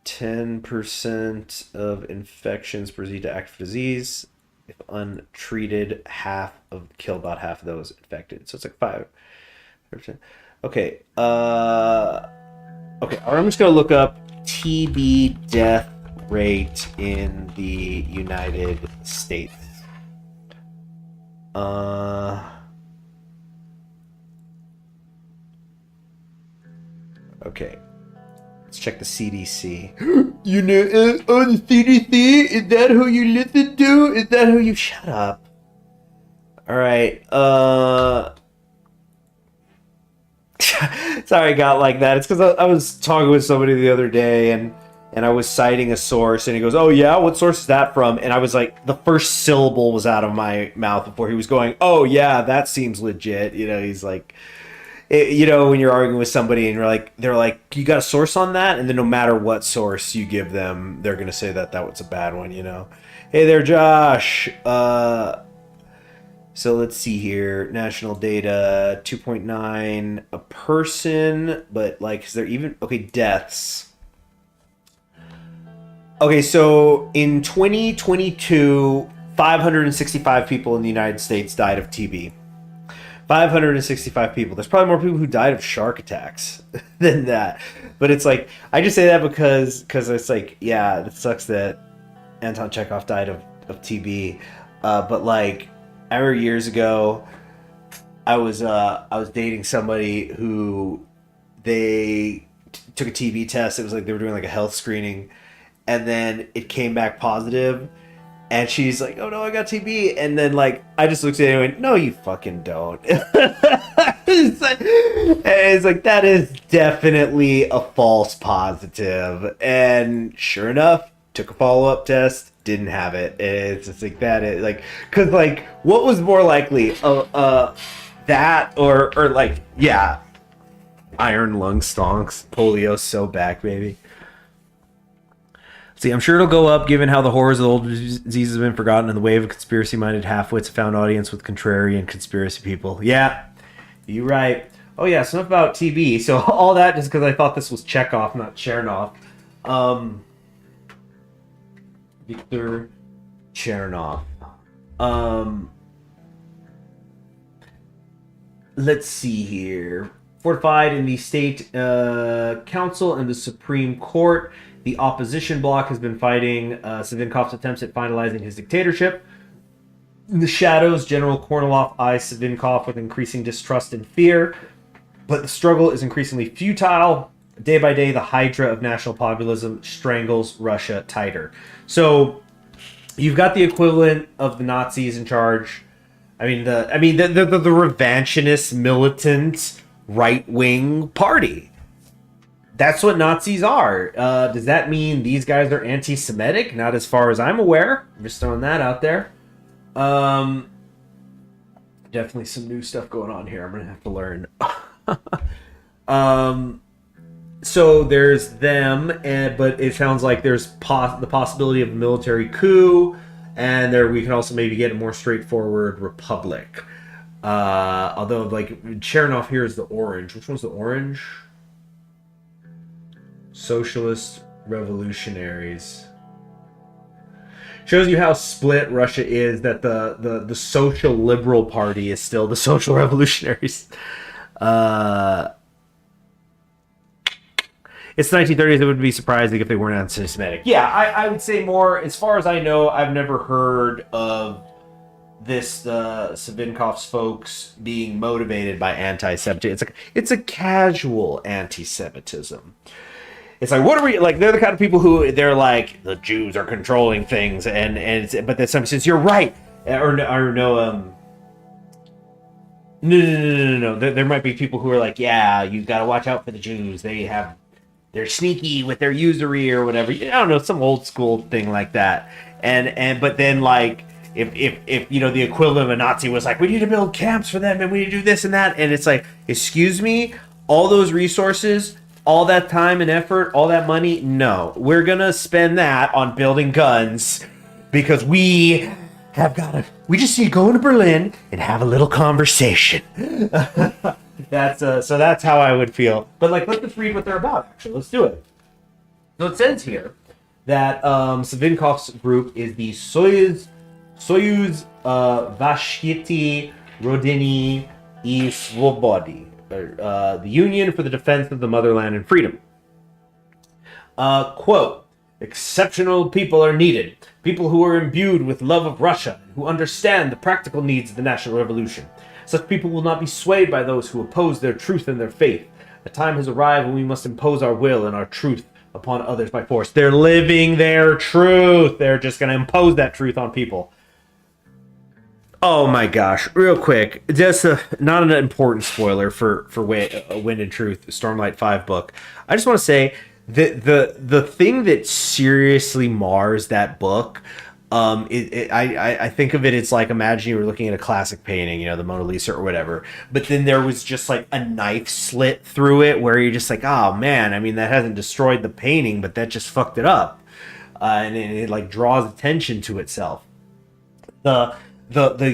10% of infections proceed to active disease. If untreated, kill about half of those infected. So it's like 5%. Okay. Okay. I'm just gonna look up TB death rate in the United States. Okay. Let's check the CDC. You know, the CDC? Is that who you listen to? Is that who you... Shut up. Alright, Sorry I got like that. It's because I was talking with somebody the other day, and I was citing a source, and he goes, oh yeah, what source is that from? And I was like, the first syllable was out of my mouth before he was going, oh yeah, that seems legit. You know, he's like... you know, when you're arguing with somebody and they're like, you got a source on that? And then no matter what source you give them, they're going to say that was a bad one, you know? Hey there, Josh. So let's see here. National data, 2.9 a person. But, like, is there even... Okay, deaths. Okay, so in 2022, 565 people in the United States died of TB. 565 people. There's probably more people who died of shark attacks than that. But it's like, I just say that because it's like, yeah, it sucks that Anton Chekhov died of TB. But like, I remember years ago, I was dating somebody who they took a TB test. It was like they were doing like a health screening, and then it came back positive. And she's like, oh no, I got TB. And then, like, I just looked at it and went, no, you fucking don't. It's like, that is definitely a false positive. And sure enough, took a follow-up test, didn't have it. It's just like, that is, like, because, like, what was more likely? That or like, yeah, iron lung stonks, polio so back, baby. See, I'm sure it'll go up given how the horrors of the old diseases have been forgotten and the wave of conspiracy-minded half-wits have found audience with contrarian conspiracy people. Yeah, you're right. Oh yeah, so enough about TB. So all that just because I thought this was Chekhov, not Chernov. Viktor Chernov. Let's see here. Fortified in the state council and the Supreme Court, the opposition bloc has been fighting Savinkov's attempts at finalizing his dictatorship. In the shadows, General Kornilov eyes Savinkov with increasing distrust and fear, but the struggle is increasingly futile. Day by day, the hydra of national populism strangles Russia tighter. So, you've got the equivalent of the Nazis in charge. I mean the revanchist, militant, right-wing party. That's what Nazis are. Does that mean these guys are anti-Semitic? Not as far as I'm aware. I'm just throwing that out there. Definitely some new stuff going on here. I'm going to have to learn. So there's them, but it sounds like there's the possibility of a military coup, and we can also maybe get a more straightforward republic. Although, like, Chernov here is the orange. Which one's the orange? Socialist revolutionaries. shows you how split Russia is. That the social liberal party is still the social revolutionaries. It's the 1930s. It would be surprising if they weren't anti-Semitic. Yeah, I would say more. As far as I know, I've never heard of this Savinkov's folks being motivated by anti-Semitism. It's a casual anti-Semitism. It's like, what are we like? They're the kind of people who they're like, the Jews are controlling things, but then some sense you're right, or no. No. There might be people who are like, yeah, you got to watch out for the Jews. They're sneaky with their usury or whatever. I don't know, some old school thing like that. But then like if the equivalent of a Nazi was like, we need to build camps for them and we need to do this and that, and it's like, excuse me, all those resources, all that time and effort, all that money, no, we're gonna spend that on building guns because we just need to go into Berlin and have a little conversation. That's how I would feel. But like, let's just read what they're about. Actually, let's do it. So it says here that Savinkov's group is the Soyuz Vashkiti Rodini I Svobodi, the Union for the Defense of the Motherland and Freedom. Quote, exceptional people are needed. People who are imbued with love of Russia, who understand the practical needs of the national revolution. Such people will not be swayed by those who oppose their truth and their faith. A time has arrived when we must impose our will and our truth upon others by force. They're living their truth. They're just going to impose that truth on people. Oh my gosh, real quick, just not an important spoiler for Wind and Truth, Stormlight 5 book. I just want to say that the thing that seriously mars that book, I think of it, it's like, imagine you were looking at a classic painting, the Mona Lisa or whatever, but then there was just like a knife slit through it where you're just like, oh man, I mean, that hasn't destroyed the painting, but that just fucked it up. And it like draws attention to itself. The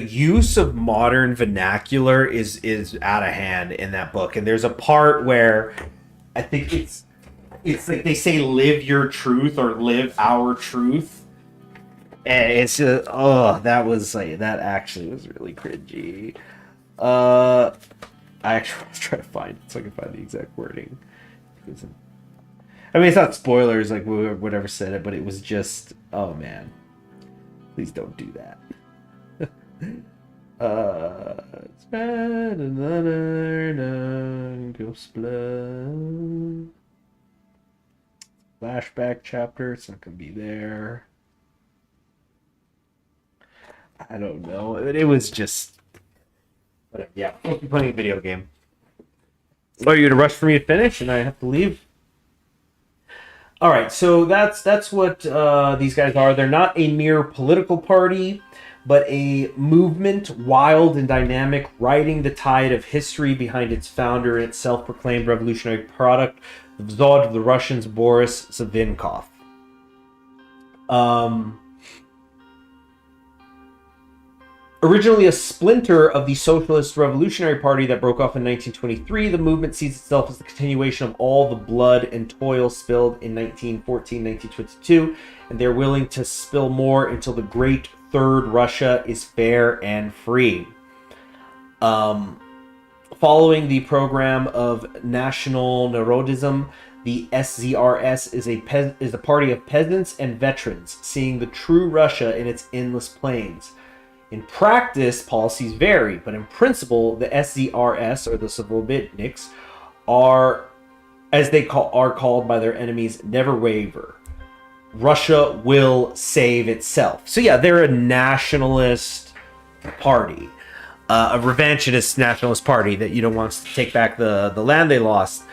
use of modern vernacular is out of hand in that book, and there's a part where I think it's like they say live your truth or live our truth. And it's just, that actually was really cringy. I actually was trying to find it so I can find the exact wording. I mean, it's not spoilers, like whatever said it, but it was just, oh man, please don't do that. Ghost Blood. Flashback chapter, it's not gonna be there. I don't know. It was just, whatever. Yeah, we'll be playing a video game. Oh, you're gonna rush for me to finish, and I have to leave. All right, so that's what these guys are. They're not a mere political party, but a movement, wild and dynamic, riding the tide of history behind its founder and its self-proclaimed revolutionary product, the Vzod of the Russians, Boris Savinkov. Originally a splinter of the Socialist Revolutionary Party that broke off in 1923, the movement sees itself as the continuation of all the blood and toil spilled in 1914, 1922, and they're willing to spill more until the great Third Russia is fair and free. Following the program of National Narodism, the SZRS is a party of peasants and veterans, seeing the true Russia in its endless plains. In practice, policies vary, but in principle, the SZRS, or the Svobodniks, are called by their enemies, never waver. Russia will save itself. So yeah, they're a nationalist party, a revanchist nationalist party that wants to take back the land they lost.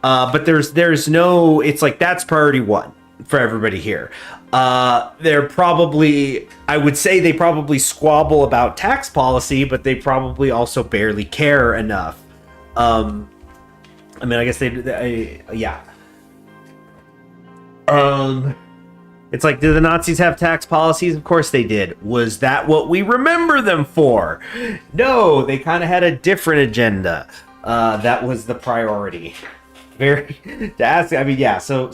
But there's no, it's like that's priority one for everybody here. They're probably, I would say they probably squabble about tax policy, but they probably also barely care enough. I mean, I guess yeah. It's like, did the Nazis have tax policies? Of course they did. Was that what we remember them for? No, they kind of had a different agenda. That was the priority. To ask, I mean, yeah, so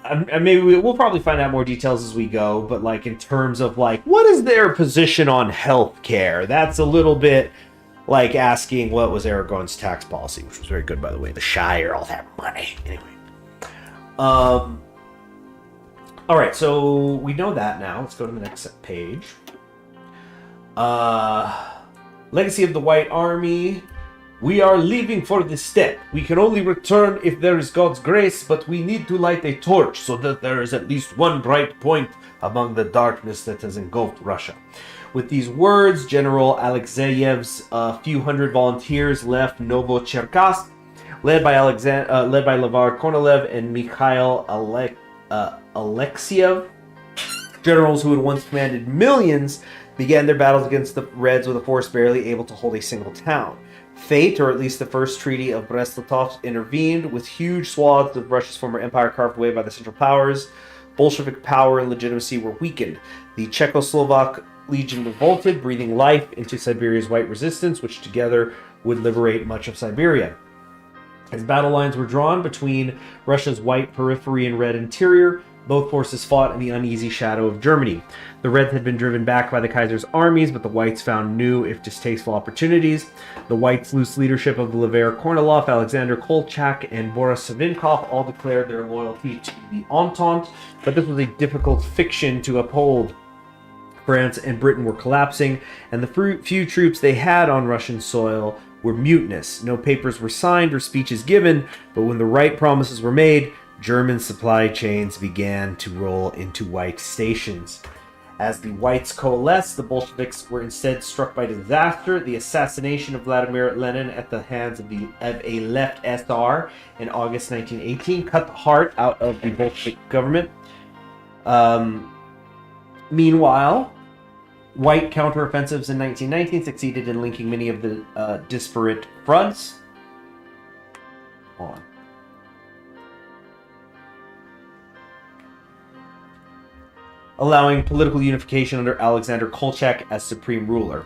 and maybe we'll probably find out more details as we go, but like in terms of like what is their position on healthcare, that's a little bit like asking what was Aragorn's tax policy, which was very good, by the way. The Shire all have money. Anyway. All right, so we know that now. Let's go to the next page. Legacy of the White Army. We are leaving for the steppe. We can only return if there is God's grace, but we need to light a torch so that there is at least one bright point among the darkness that has engulfed Russia. With these words, General Alexeyev's few hundred volunteers left Novocherkassk, led by Levar Kornilev and Mikhail Alexiev. Generals who had once commanded millions began their battles against the Reds with a force barely able to hold a single town. Fate, or at least the First Treaty of Brest-Litovsk, intervened, with huge swaths of Russia's former empire carved away by the Central Powers. Bolshevik power and legitimacy were weakened. The Czechoslovak Legion revolted, breathing life into Siberia's white resistance, which together would liberate much of Siberia. As battle lines were drawn between Russia's white periphery and red interior, both forces fought in the uneasy shadow of Germany. The Reds had been driven back by the Kaiser's armies, but the Whites found new, if distasteful, opportunities. The Whites' loose leadership of Levar Kornilov, Alexander Kolchak, and Boris Savinkov all declared their loyalty to the Entente, but this was a difficult fiction to uphold. France and Britain were collapsing, and the few troops they had on Russian soil were mutinous. No papers were signed or speeches given, but when the right promises were made, German supply chains began to roll into White stations. As the Whites coalesced, the Bolsheviks were instead struck by disaster. The assassination of Vladimir Lenin at the hands of a left SR in August 1918 cut the heart out of the Bolshevik government. Meanwhile, White counteroffensives in 1919 succeeded in linking many of the disparate fronts. Allowing political unification under Alexander Kolchak as supreme ruler.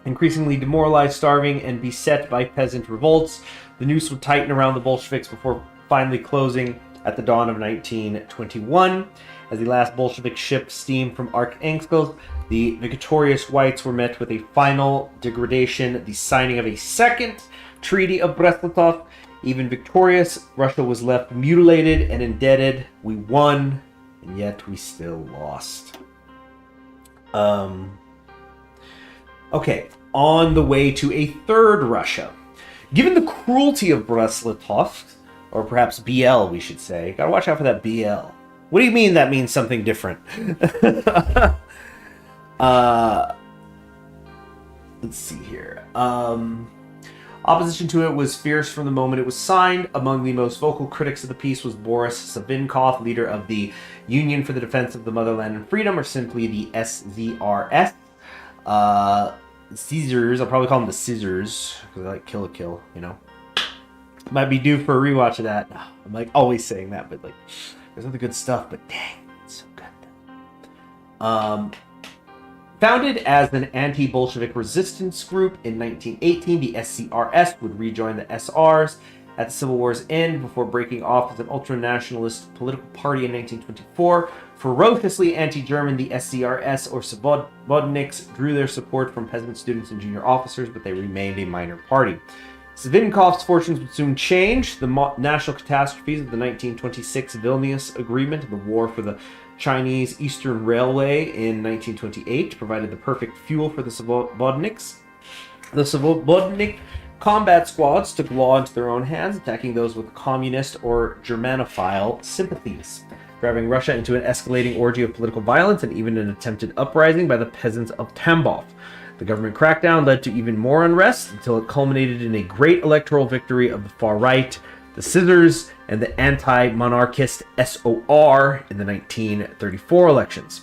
Increasingly demoralized, starving, and beset by peasant revolts, the noose would tighten around the Bolsheviks before finally closing at the dawn of 1921. As the last Bolshevik ship steamed from Arkhangelsk, the victorious Whites were met with a final degradation, the signing of a second Treaty of Brest-Litovsk. Even victorious, Russia was left mutilated and indebted. We won, and yet we still lost. Okay, on the way to a third Russia. Given the cruelty of Brest-Litovsk, or perhaps BL we should say, gotta watch out for that BL. What do you mean that means something different? Let's see here. Opposition to it was fierce from the moment it was signed. Among the most vocal critics of the peace was Boris Savinkov, leader of the Union for the Defense of the Motherland and Freedom, or simply the SZRS. Caesars, I'll probably call them the Scissors, because I like Kill a Kill, you know. Might be due for a rewatch of that. I'm like always saying that, but like, there's other good stuff, but dang, it's so good. Founded as an anti-Bolshevik resistance group in 1918, the SCRS would rejoin the SRs at the Civil War's end before breaking off as an ultra-nationalist political party in 1924. Ferociously anti-German, the SCRS, or Svobodniks, drew their support from peasant students and junior officers, but they remained a minor party. Savinkov's fortunes would soon change. The national catastrophes of the 1926 Vilnius Agreement and the war for the Chinese Eastern Railway in 1928 provided the perfect fuel for the Svobodniks. The Svobodnik combat squads took law into their own hands, attacking those with communist or Germanophile sympathies, driving Russia into an escalating orgy of political violence and even an attempted uprising by the peasants of Tambov. The government crackdown led to even more unrest until it culminated in a great electoral victory of the far right, the Scissors, and the anti-monarchist SOR in the 1934 elections.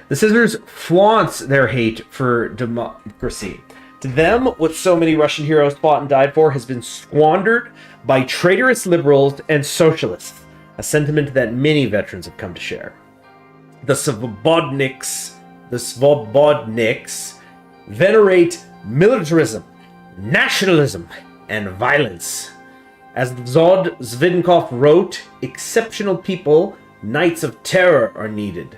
The Scissors flaunts their hate for democracy. To them, what so many Russian heroes fought and died for has been squandered by traitorous liberals and socialists, a sentiment that many veterans have come to share. The Svobodniks venerate militarism, nationalism, and violence. As Zod Zvinkov wrote, exceptional people Knights of terror are needed.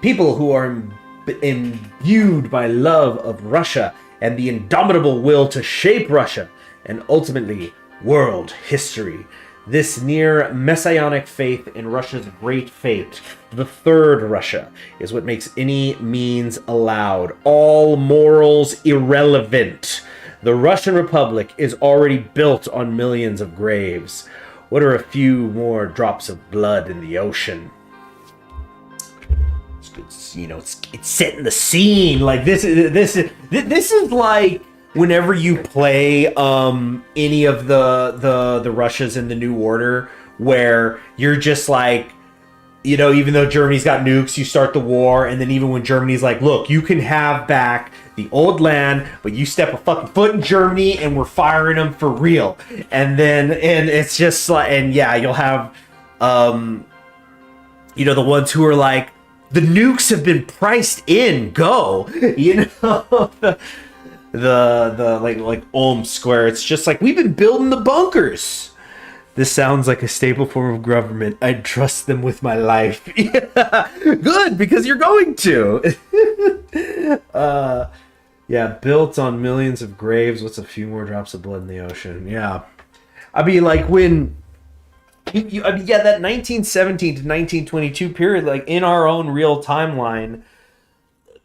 People who are imbued by love of Russia and the indomitable will to shape Russia and ultimately world history. This near messianic faith in Russia's great fate, the third Russia, is what makes any means allowed, all morals irrelevant. The Russian Republic is already built on millions of graves. What are a few more drops of blood in the ocean? It's setting the scene. Like this is like whenever you play any of the Russias in the New Order, where you're just like, even though Germany's got nukes, you start the war, and then even when Germany's like, look, you can have back the old land, but you step a fucking foot in Germany and we're firing them for real. And it's just like, and yeah, you'll have the ones who are like, the nukes have been priced in, go. The like Ulm Square, it's just like, we've been building the bunkers. This sounds like a stable form of government. I'd trust them with my life. Yeah, good, because you're going to. Yeah, built on millions of graves. What's a few more drops of blood in the ocean? Yeah. I mean, like, when... that 1917 to 1922 period, like, in our own real timeline,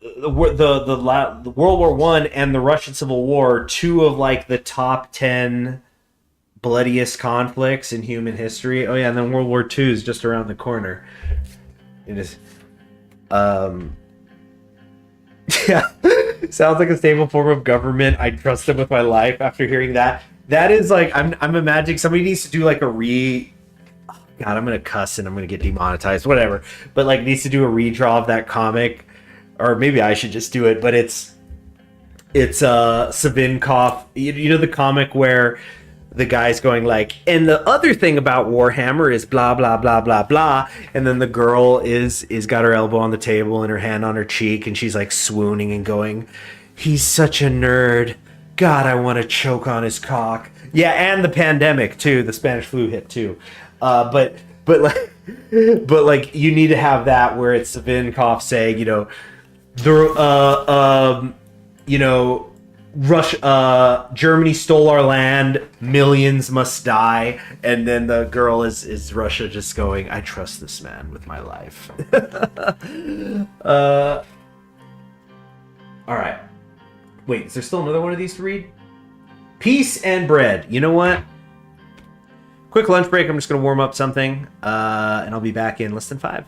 the World War One and the Russian Civil War, two of, like, the top 10... bloodiest conflicts in human history. Oh yeah, and then World War II is just around the corner. It is yeah. Sounds like a stable form of government. I trust them with my life. After hearing that, that is like, I'm imagining somebody needs to do like God, I'm gonna cuss and I'm gonna get demonetized, whatever, but like needs to do a redraw of that comic, or maybe I should just do it. But it's Savinkov, the comic where the guy's going like, and the other thing about Warhammer is blah blah blah blah blah, and then the girl is got her elbow on the table and her hand on her cheek, and she's like swooning and going, he's such a nerd, God, I want to choke on his cock. Yeah, and the pandemic too, the Spanish flu hit too, but like you need to have that where it's Savinkov saying, Germany stole our land, millions must die, and then the girl is Russia just going, I trust this man with my life. Alright. Wait, is there still another one of these to read? Peace and bread. You know what? Quick lunch break, I'm just going to warm up something, and I'll be back in less than 5.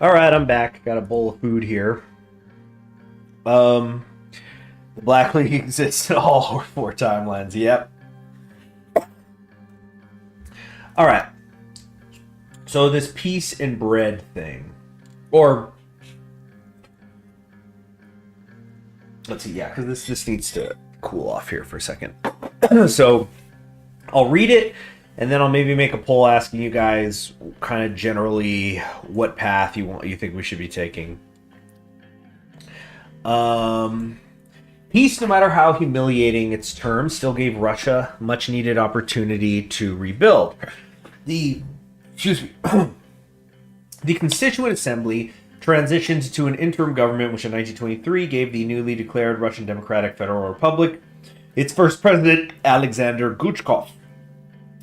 All right, I'm back. Got a bowl of food here. The Black League exists in all four timelines. Yep. All right. So this peace and bread thing, or let's see, yeah, because this needs to cool off here for a second. So I'll read it, and then I'll maybe make a poll asking you guys kind of generally what path you think we should be taking. Peace, no matter how humiliating its terms, still gave Russia much needed opportunity to rebuild. The Constituent Assembly transitioned to an interim government, which in 1923 gave the newly declared Russian Democratic Federal Republic its first president, Alexander Guchkov.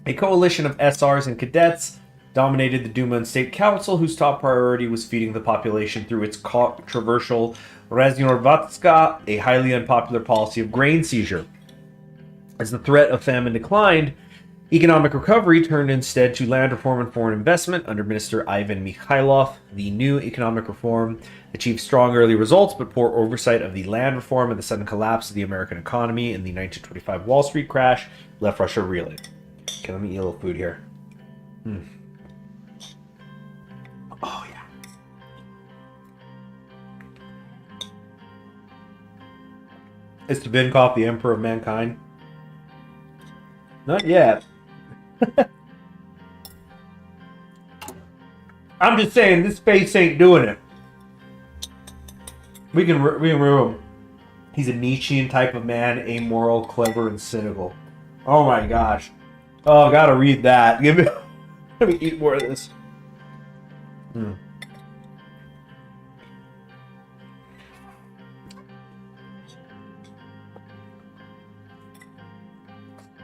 A coalition of SRs and cadets dominated the Duma and State Council, whose top priority was feeding the population through its controversial Raznorvatska, a highly unpopular policy of grain seizure. As the threat of famine declined, economic recovery turned instead to land reform and foreign investment under Minister Ivan Mikhailov. The new economic reform achieved strong early results, but poor oversight of the land reform and the sudden collapse of the American economy in the 1925 Wall Street crash left Russia reeling. Okay, let me eat a little food here. Oh, yeah. Is Tabinkov the emperor of mankind? Not yet. I'm just saying, this face ain't doing it. We can remove him. He's a Nietzschean type of man, amoral, clever, and cynical. Oh my gosh. Oh, I gotta read that. Let me eat more of this.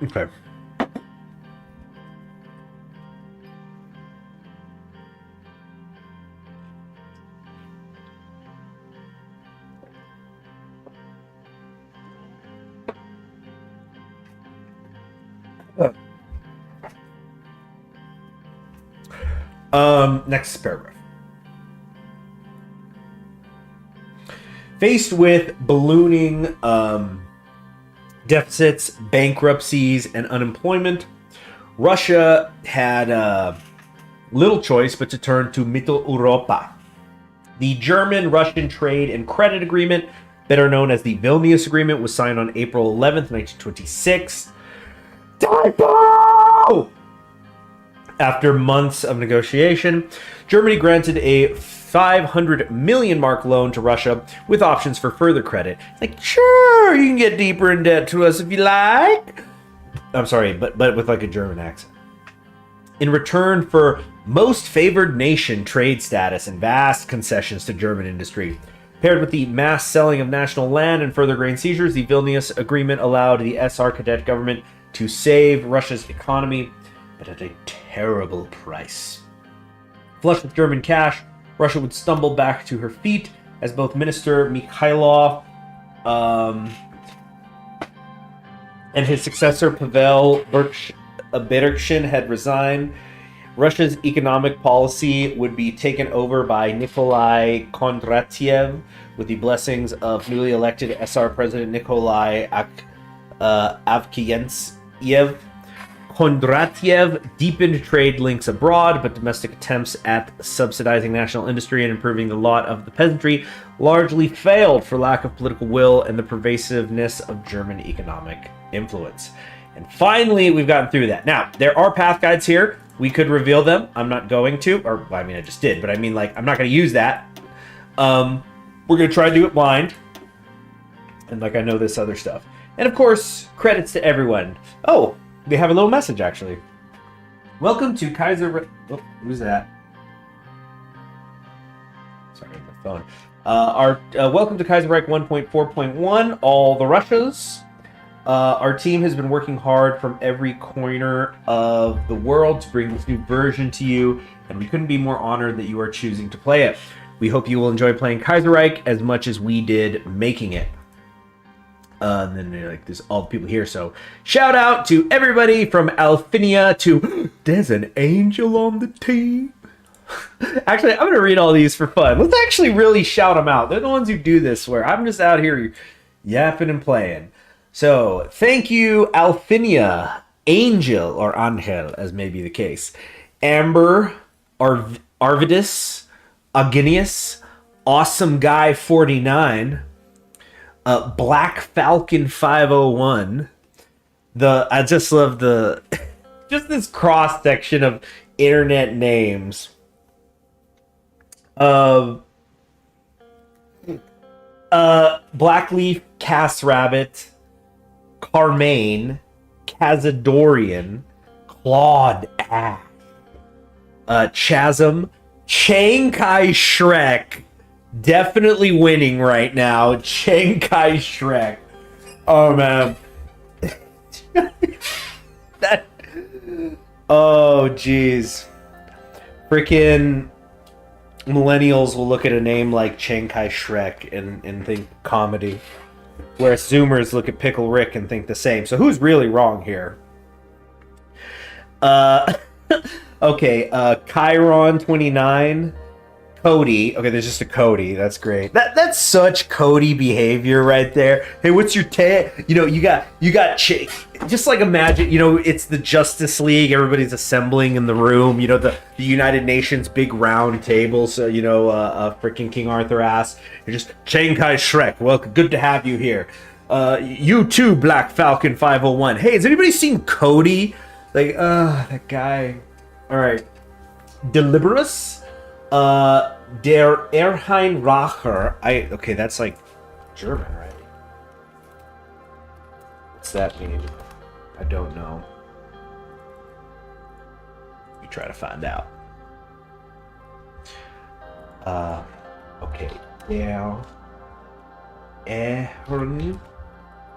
Okay. Next paragraph. Faced with ballooning deficits, bankruptcies, and unemployment, Russia had little choice but to turn to Mitteleuropa. The German-Russian Trade and Credit Agreement, better known as the Vilnius Agreement, was signed on April 11th, 1926. Typo! After months of negotiation, Germany granted a 500 million mark loan to Russia with options for further credit. Like, sure, you can get deeper in debt to us if you like. I'm sorry, but with like a German accent. In return for most favored nation trade status and vast concessions to German industry. Paired with the mass selling of national land and further grain seizures, the Vilnius Agreement allowed the SR cadet government to save Russia's economy, but at a terrible price. Flush with German cash, Russia would stumble back to her feet as both Minister Mikhailov and his successor Pavel Berekshin had resigned. Russia's economic policy would be taken over by Nikolai Kondratyev with the blessings of newly elected SR President Nikolai Avksentiev. Kondratyev deepened trade links abroad, but domestic attempts at subsidizing national industry and improving the lot of the peasantry largely failed for lack of political will and the pervasiveness of German economic influence. And finally, we've gotten through that. Now, there are path guides here. We could reveal them. I'm not going to, or I mean, I just did, but I mean, like, I'm not going to use that. We're going to try to do it blind. And like, I know this other stuff. And of course, credits to everyone. Oh, they have a little message, actually. Welcome to Kaiser... Oh, who's that? Sorry, my phone. Welcome to Kaiserreich 1.4.1, all the Russias. Our team has been working hard from every corner of the world to bring this new version to you, and we couldn't be more honored that you are choosing to play it. We hope you will enjoy playing Kaiserreich as much as we did making it. And then like there's all the people here, so shout out to everybody from Alfinia to there's an angel on the team. Actually, I'm gonna read all these for fun. Let's actually really shout them out. They're the ones who do this. Where I'm just out here yapping and playing. So thank you, Alfinia, Angel or Angel, as may be the case, Amber, Arvidus, Aginius, Awesome Guy 49, Black Falcon 501. I just love the just this cross section of internet names. Blackleaf, Cass Rabbit, Carmaine, Cazadorian, Claude Ash, Chasm, Chiang Kai Shrek, definitely winning right now. Chiang Kai Shrek. Oh man. that. Oh jeez. Freaking millennials will look at a name like Chiang Kai Shrek and think comedy, whereas Zoomers look at Pickle Rick and think the same. So who's really wrong here? Okay, Chiron 29, Cody. Okay, there's just a Cody. That's great. That's such Cody behavior right there. Hey, what's your you know, you got just like imagine, you know, it's the Justice League, everybody's assembling in the room, you know, the United Nations big round table, so you know, freaking King Arthur asks, you're just Chiang Kai Shrek. Welcome, good to have you here. You too, Black Falcon 501. Hey, has anybody seen Cody? Like, that guy. All right, Deliberus, der Erhein Racher. Okay, that's like German, right? What's that mean? I don't know. You try to find out. Okay, der Erhein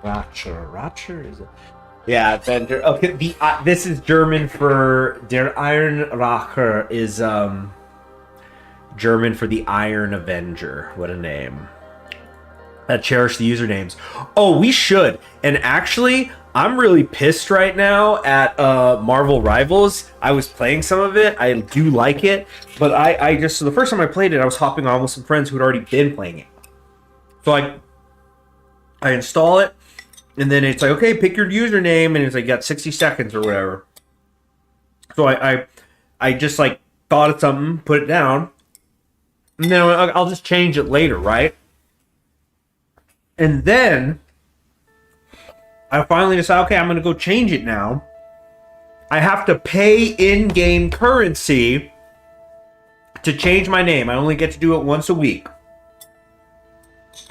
Racher. Racher is it? Yeah, Bender. Okay, this is German for Der Ironracher is German for the Iron Avenger. What a name. Cherish the usernames. Oh, we should. And actually, I'm really pissed right now at Marvel Rivals. I was playing some of it. I do like it, but I just so the first time I played it, I was hopping on with some friends who had already been playing it. So I install it. And then it's like, okay, pick your username, and it's like, you got 60 seconds or whatever. So I just like thought of something, put it down, and then I'll just change it later, right? And then I finally decide, okay, I'm gonna go change it now. I have to pay in-game currency to change my name. I only get to do it once a week.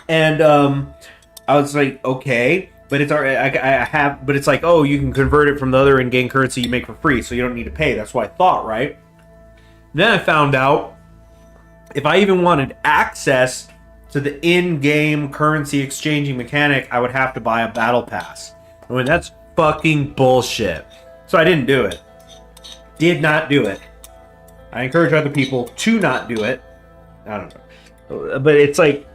And I was like, okay. But it's alright. I have, but it's like, oh, you can convert it from the other in-game currency you make for free, so you don't need to pay. That's what I thought, right? Then I found out if I even wanted access to the in-game currency exchanging mechanic, I would have to buy a battle pass. I mean, that's fucking bullshit. So I didn't do it. Did not do it. I encourage other people to not do it. I don't know, but it's like,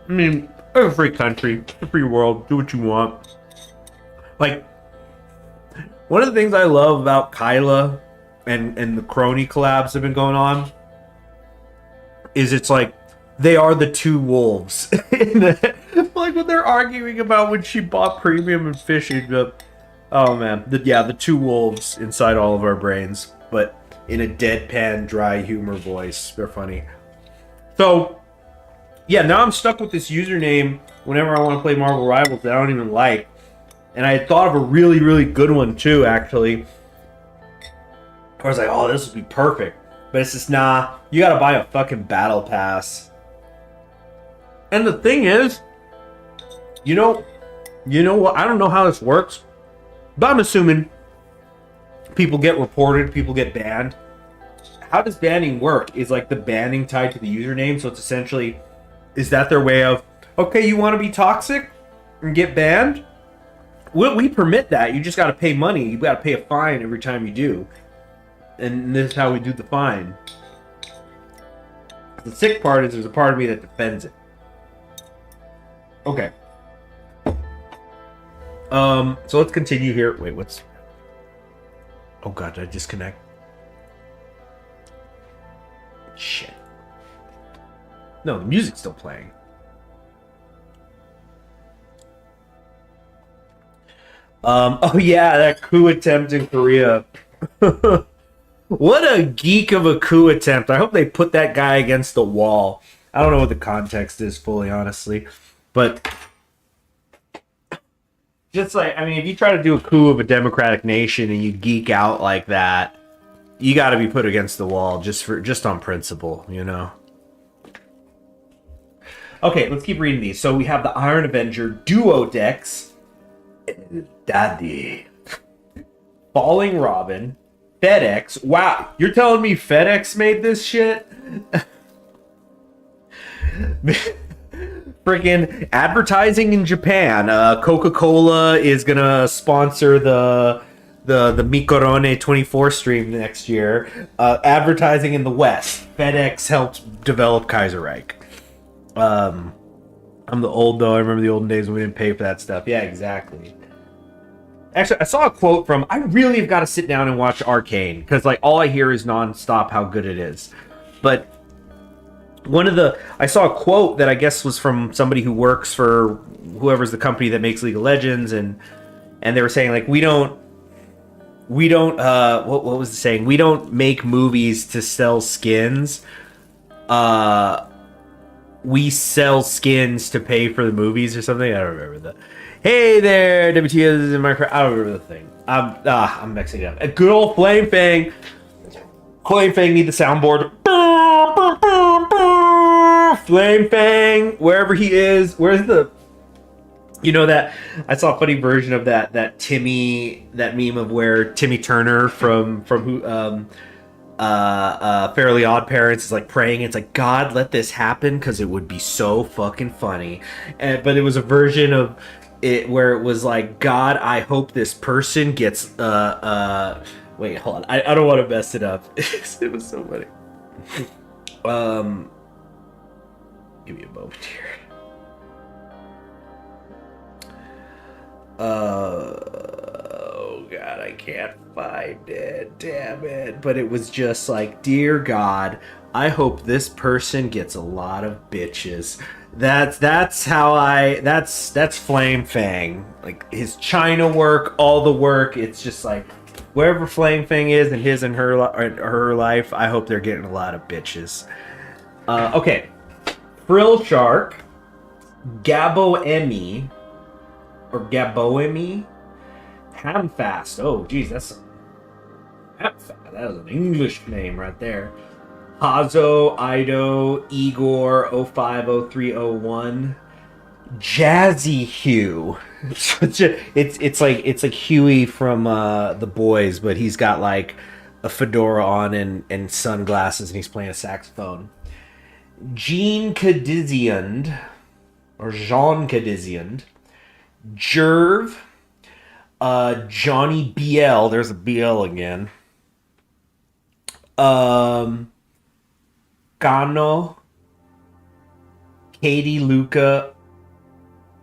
I mean. We're a free country, a free world, do what you want. Like, one of the things I love about Kyla and the crony collabs that have been going on is it's like, they are the two wolves. Like when they're arguing about when she bought premium and fishing. Oh man, the two wolves inside all of our brains, but in a deadpan, dry humor voice. They're funny. So, yeah, now I'm stuck with this username whenever I want to play Marvel Rivals that I don't even like. And I had thought of a really, really good one too, actually. I was like, oh, this would be perfect. But it's just, nah, you gotta buy a fucking battle pass. And the thing is, you know what? I don't know how this works, but I'm assuming people get reported, people get banned. How does banning work? Is like the banning tied to the username? So it's essentially, is that their way of, okay, you want to be toxic and get banned? We permit that. You just got to pay money. You got to pay a fine every time you do. And this is how we do the fine. The sick part is there's a part of me that defends it. Okay. So let's continue here. Wait, what's... Oh god, did I disconnect? Shit. No, the music's still playing. Oh yeah, that coup attempt in Korea. What a geek of a coup attempt. I hope they put that guy against the wall. I don't know what the context is fully, honestly. But just like, I mean, if you try to do a coup of a democratic nation and you geek out like that, you got to be put against the wall just on principle, you know. Okay, let's keep reading these. So we have the Iron Avenger Duo Decks. Daddy. Falling Robin. FedEx. Wow, you're telling me FedEx made this shit? Freaking advertising in Japan. Coca-Cola is gonna sponsor the Mikorone 24 stream next year. Advertising in the West. FedEx helped develop Kaiserreich. I'm the old though. I remember the olden days when we didn't pay for that stuff. Yeah, exactly. Actually, I saw a quote from, I really have got to sit down and watch Arcane, because like all I hear is nonstop how good it is. But I saw a quote that I guess was from somebody who works for whoever's the company that makes League of Legends, and they were saying like we don't what was the saying? We don't make movies to sell skins. We sell skins to pay for the movies or something. I don't remember that. Hey there, WTS is in my crowd. I don't remember the thing. I'm mixing it up. A good old Flame Fang. Flame Fang need the soundboard. Flame Fang, wherever he is. Where's the... You know that... I saw a funny version of that Timmy... That meme of where Timmy Turner from who... Fairly Odd Parents is like praying. It's like, God, let this happen because it would be so fucking funny. But it was a version of it where it was like, God, I hope this person gets wait, hold on, I don't want to mess it up. It was so funny. Give me a moment here. Oh God, I can't find it. Damn it. But it was just like, dear God, I hope this person gets a lot of bitches. That's Flame Fang. Like his China work, all the work. It's just like wherever Flame Fang is in his and her life, I hope they're getting a lot of bitches. Okay. Frill Shark, Gaboemi, or Gaboemi, Hamfast. Oh, geez, that's Hamfast. That was an English name right there. Hazo, Ido, Igor, 050301, Jazzy Hugh. It's like Huey from The Boys, but he's got like a fedora on and sunglasses, and he's playing a saxophone. Jean Cadizian, or Jean Cadizian, Jerv, Johnny BL. There's a BL again. Gano, Katie Luca,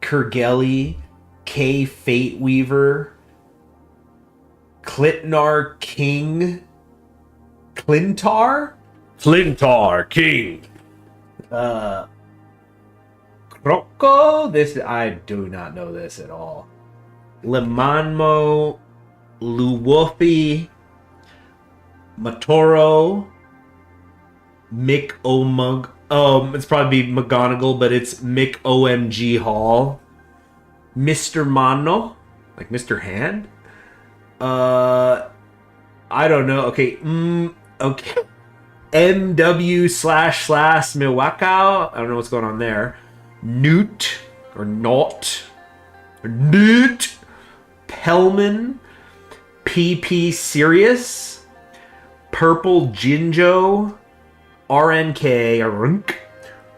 Kergelly, K Fate Weaver, Clitnar King, Clintar King, Croco. This I do not know this at all. Lemanmo, Luwofi, Matoro, Mick O'Mug. It's probably McGonagall, but it's Mick OMG Hall. Mr. Mano, like Mr. Hand. I don't know. Okay. Okay. MW / Milwaukee. I don't know what's going on there. Newt or Not. Newt. Pellman. PP Sirius. Purple Jinjo. RNK. Runk.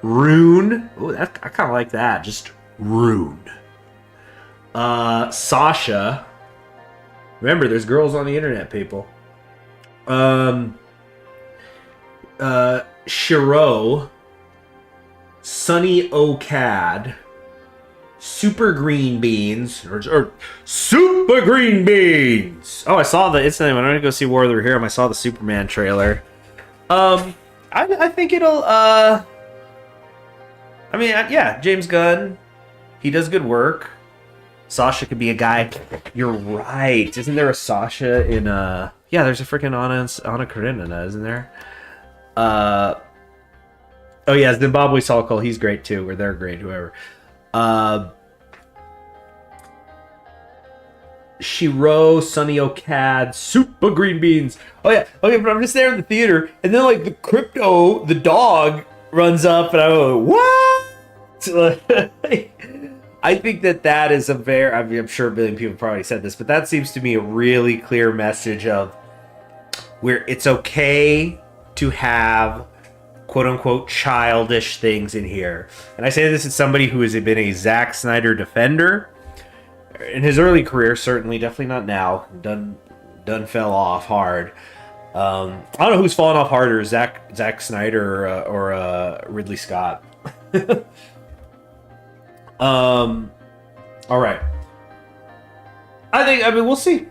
Rune. Oh, I kind of like that. Just Rune. Sasha. Remember, there's girls on the internet, people. Shiro, Sunny O'Cad, Super Green Beans, or Super Green Beans. Oh, I saw the. It's I'm gonna go see War of the Rohirrim. I saw the Superman trailer. I think it'll. I mean, yeah, James Gunn, he does good work. Sasha could be a guy. You're right. Isn't there a Sasha in Yeah, there's a freaking Anna Karenina, isn't there? Oh yeah, Zimbabwe Solkal, he's great too, or they're great, whoever. Shiro, Sunny O'Cad, Super Green Beans. Oh yeah, okay, but I'm just there in the theater, and then like the Crypto, the dog, runs up, and I go, what? I think that is a very, I mean, I'm sure a billion people probably said this, but that seems to me a really clear message of where it's okay to have quote unquote childish things in here. And I say this as somebody who has been a Zack Snyder defender in his early career, certainly, definitely not now. Done fell off hard. I don't know who's fallen off harder, Zack Snyder or Ridley Scott. All right. I mean, we'll see.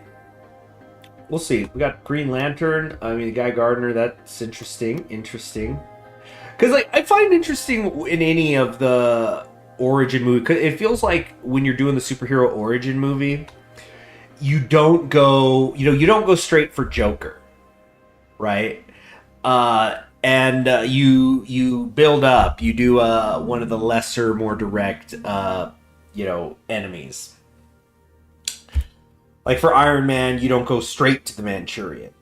We'll see. We got Green Lantern. I mean, Guy Gardner. That's interesting. Because like I find interesting in any of the origin movie, cause it feels like when you're doing the superhero origin movie, you don't go straight for Joker, right? And you build up. You do one of the lesser, more direct, enemies. Like for Iron Man, you don't go straight to the Manchurian.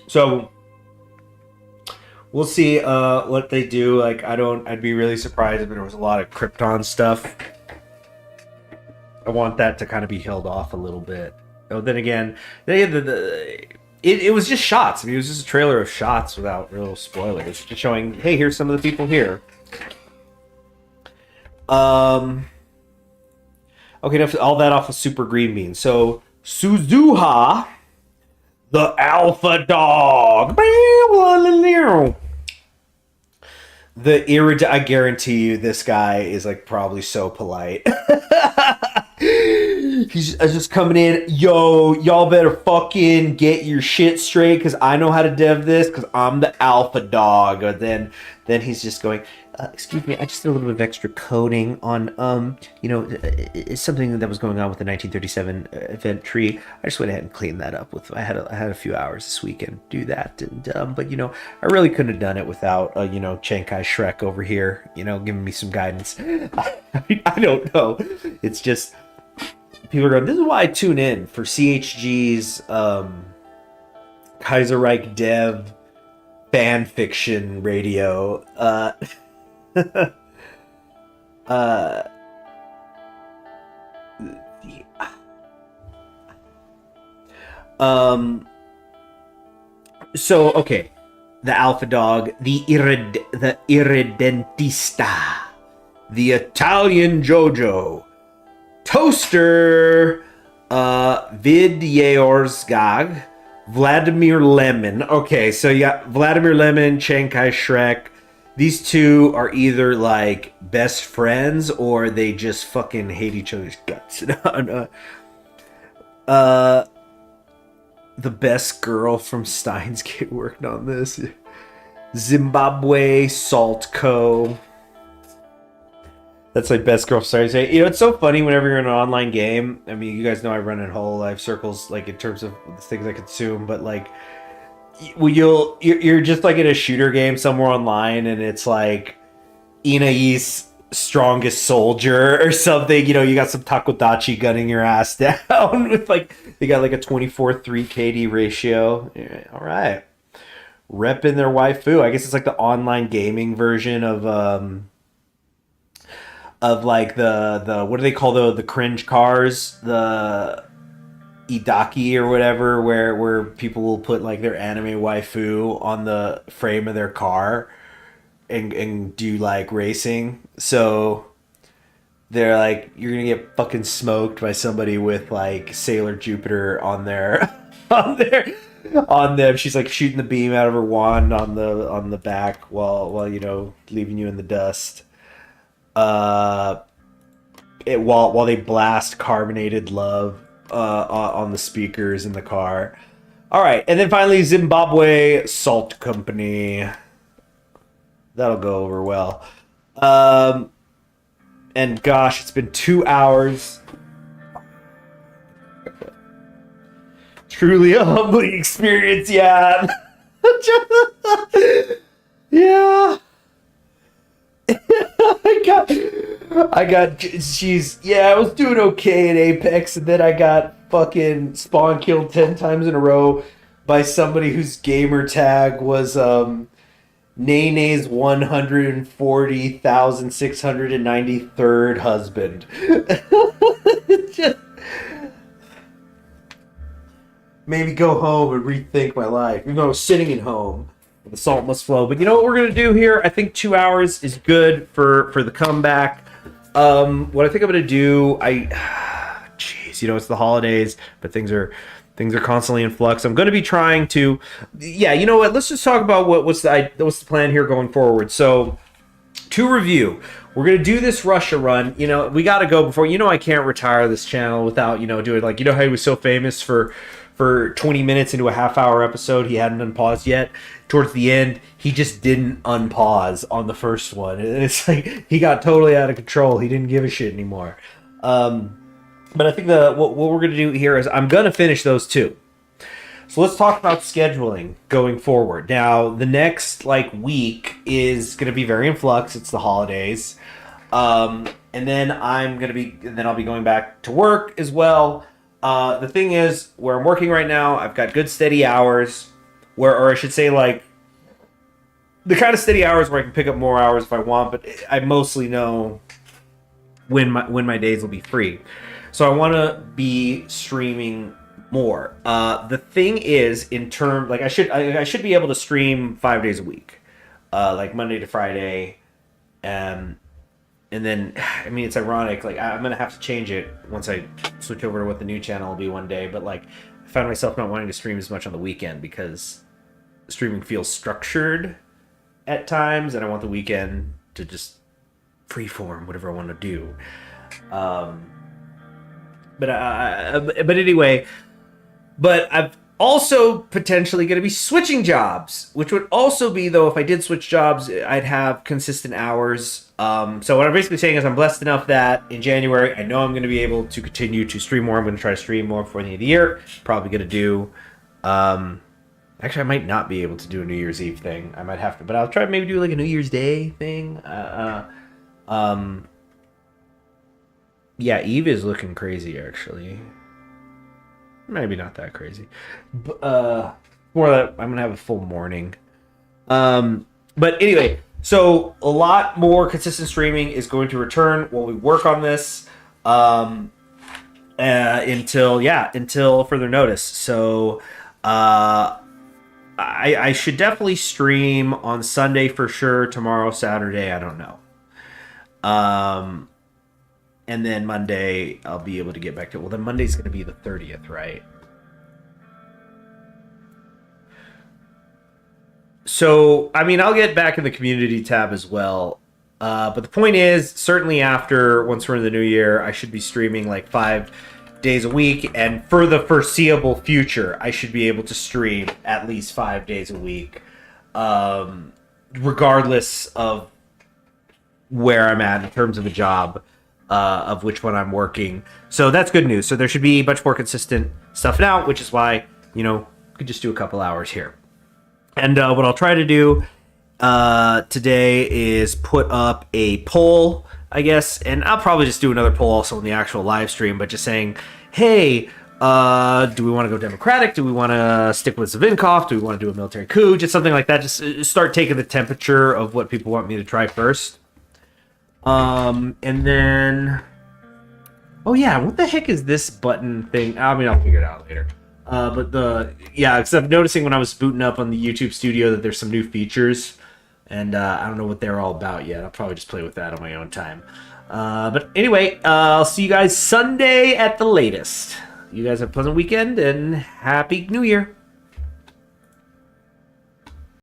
So we'll see what they do. Like I'd be really surprised if there was a lot of Krypton stuff. I want that to kind of be held off a little bit. Oh, then again, it was just shots. I mean, it was just a trailer of shots without real spoilers, just showing, hey, here's some of the people here. Okay, enough all that off of Super Green Bean. So Suzuha, the alpha dog. I guarantee you, this guy is like probably so polite. He's just coming in, yo, y'all better fucking get your shit straight because I know how to dev this because I'm the alpha dog. Or then he's just going, excuse me, I just did a little bit of extra coding on, it's something that was going on with the 1937 event tree. I just went ahead and cleaned that up I had a few hours this weekend to do that. And, but I really couldn't have done it without, Chenkai Shrek over here, giving me some guidance. I don't know. It's just, people are going, this is why I tune in for CHG's, Kaiserreich Dev fan fiction radio. So okay, the alpha dog, the irredentista, the Italian JoJo, Toaster, Vidyaorsgag, Vladimir Lemon. Okay, so you got Vladimir Lemon, Chenkai Shrek. These two are either like best friends or they just fucking hate each other's guts. The best girl from Steins Gate worked on this. Zimbabwe Salt Co. That's like best girl from Steins Gate. It's so funny whenever you're in an online game. I mean, you guys know I run in whole life circles, like in terms of the things I consume, but like, you're just like in a shooter game somewhere online, and it's like Inai's strongest soldier or something. You got some Takodachi gunning your ass down with like they got like a 24-3 KD ratio. Yeah, all right, repping their waifu. I guess it's like the online gaming version of like the what do they call the cringe cars, the Idaki or whatever, where people will put like their anime waifu on the frame of their car and do like racing. So they're like, you're gonna get fucking smoked by somebody with like Sailor Jupiter on their on them. She's like shooting the beam out of her wand on the back while leaving you in the dust. While they blast Carbonated Love on the speakers in the car. All right, and then finally Zimbabwe Salt Company. That'll go over well. And gosh, it's been 2 hours. Truly a humbling experience, yeah. Yeah. I was doing okay in Apex, and then I got fucking spawn killed 10 times in a row by somebody whose gamer tag was Nene's 140,693rd husband. Just made me go home and rethink my life. Even though I was sitting at home, the salt must flow. But you know what we're gonna do here? I think 2 hours is good for the comeback. What I think I'm gonna do, jeez, it's the holidays, but things are constantly in flux. I'm gonna be trying to, yeah, you know what? Let's just talk about what's the plan here going forward. So, to review, we're gonna do this Russia run. We gotta go before. I can't retire this channel without doing like how he was so famous for 20 minutes into a half-hour episode, he hadn't unpaused yet. Towards the end, he just didn't unpause on the first one. And it's like he got totally out of control. He didn't give a shit anymore. But I think what we're going to do here is I'm going to finish those two. So let's talk about scheduling going forward. Now, the next week is going to be very in flux. It's the holidays. And then I'll be going back to work as well. The thing is, where I'm working right now, I've got good steady hours, or I should say, the kind of steady hours where I can pick up more hours if I want, but I mostly know when my days will be free. So I want to be streaming more. The thing is, in terms, I should be able to stream 5 days a week, Monday to Friday, and then, it's ironic. I'm gonna have to change it once I switch over to what the new channel will be one day. But I found myself not wanting to stream as much on the weekend because streaming feels structured at times, and I want the weekend to just freeform whatever I want to do. But anyway, I'm also potentially going to be switching jobs, which would also be, though, if I did switch jobs, I'd have consistent hours. So what I'm basically saying is I'm blessed enough that in January, I know I'm going to be able to continue to stream more. I'm going to try to stream more before the end of the year. Probably going to do... actually, I might not be able to do a New Year's Eve thing. I might have to, but I'll try to maybe do a New Year's Day thing. Yeah, Eve is looking crazy, actually. Maybe not that crazy. More that I'm going to have a full morning. But anyway... So a lot more consistent streaming is going to return while we work on this until further notice. So I should definitely stream on Sunday for sure. Tomorrow, Saturday, I don't know. And then Monday I'll be able to get back to it. Well, then Monday's going to be the 30th, right? So, I'll get back in the community tab as well. But the point is, certainly once we're in the new year, I should be streaming 5 days a week. And for the foreseeable future, I should be able to stream at least 5 days a week. Regardless of where I'm at in terms of a job, of which one I'm working. So that's good news. So there should be much more consistent stuff now, which is why, could just do a couple hours here. And what I'll try to do today is put up a poll, I guess, and I'll probably just do another poll also in the actual live stream, but just saying, hey, do we want to go Democratic? Do we want to stick with Savinkov? Do we want to do a military coup? Just something like that. Just start taking the temperature of what people want me to try first. And then... Oh yeah, what the heck is this button thing? I'll figure it out later. Because I'm noticing when I was booting up on the YouTube studio that there's some new features, and I don't know what they're all about yet. I'll probably just play with that on my own time. But anyway, I'll see you guys Sunday at the latest. You guys have a pleasant weekend, and Happy New Year.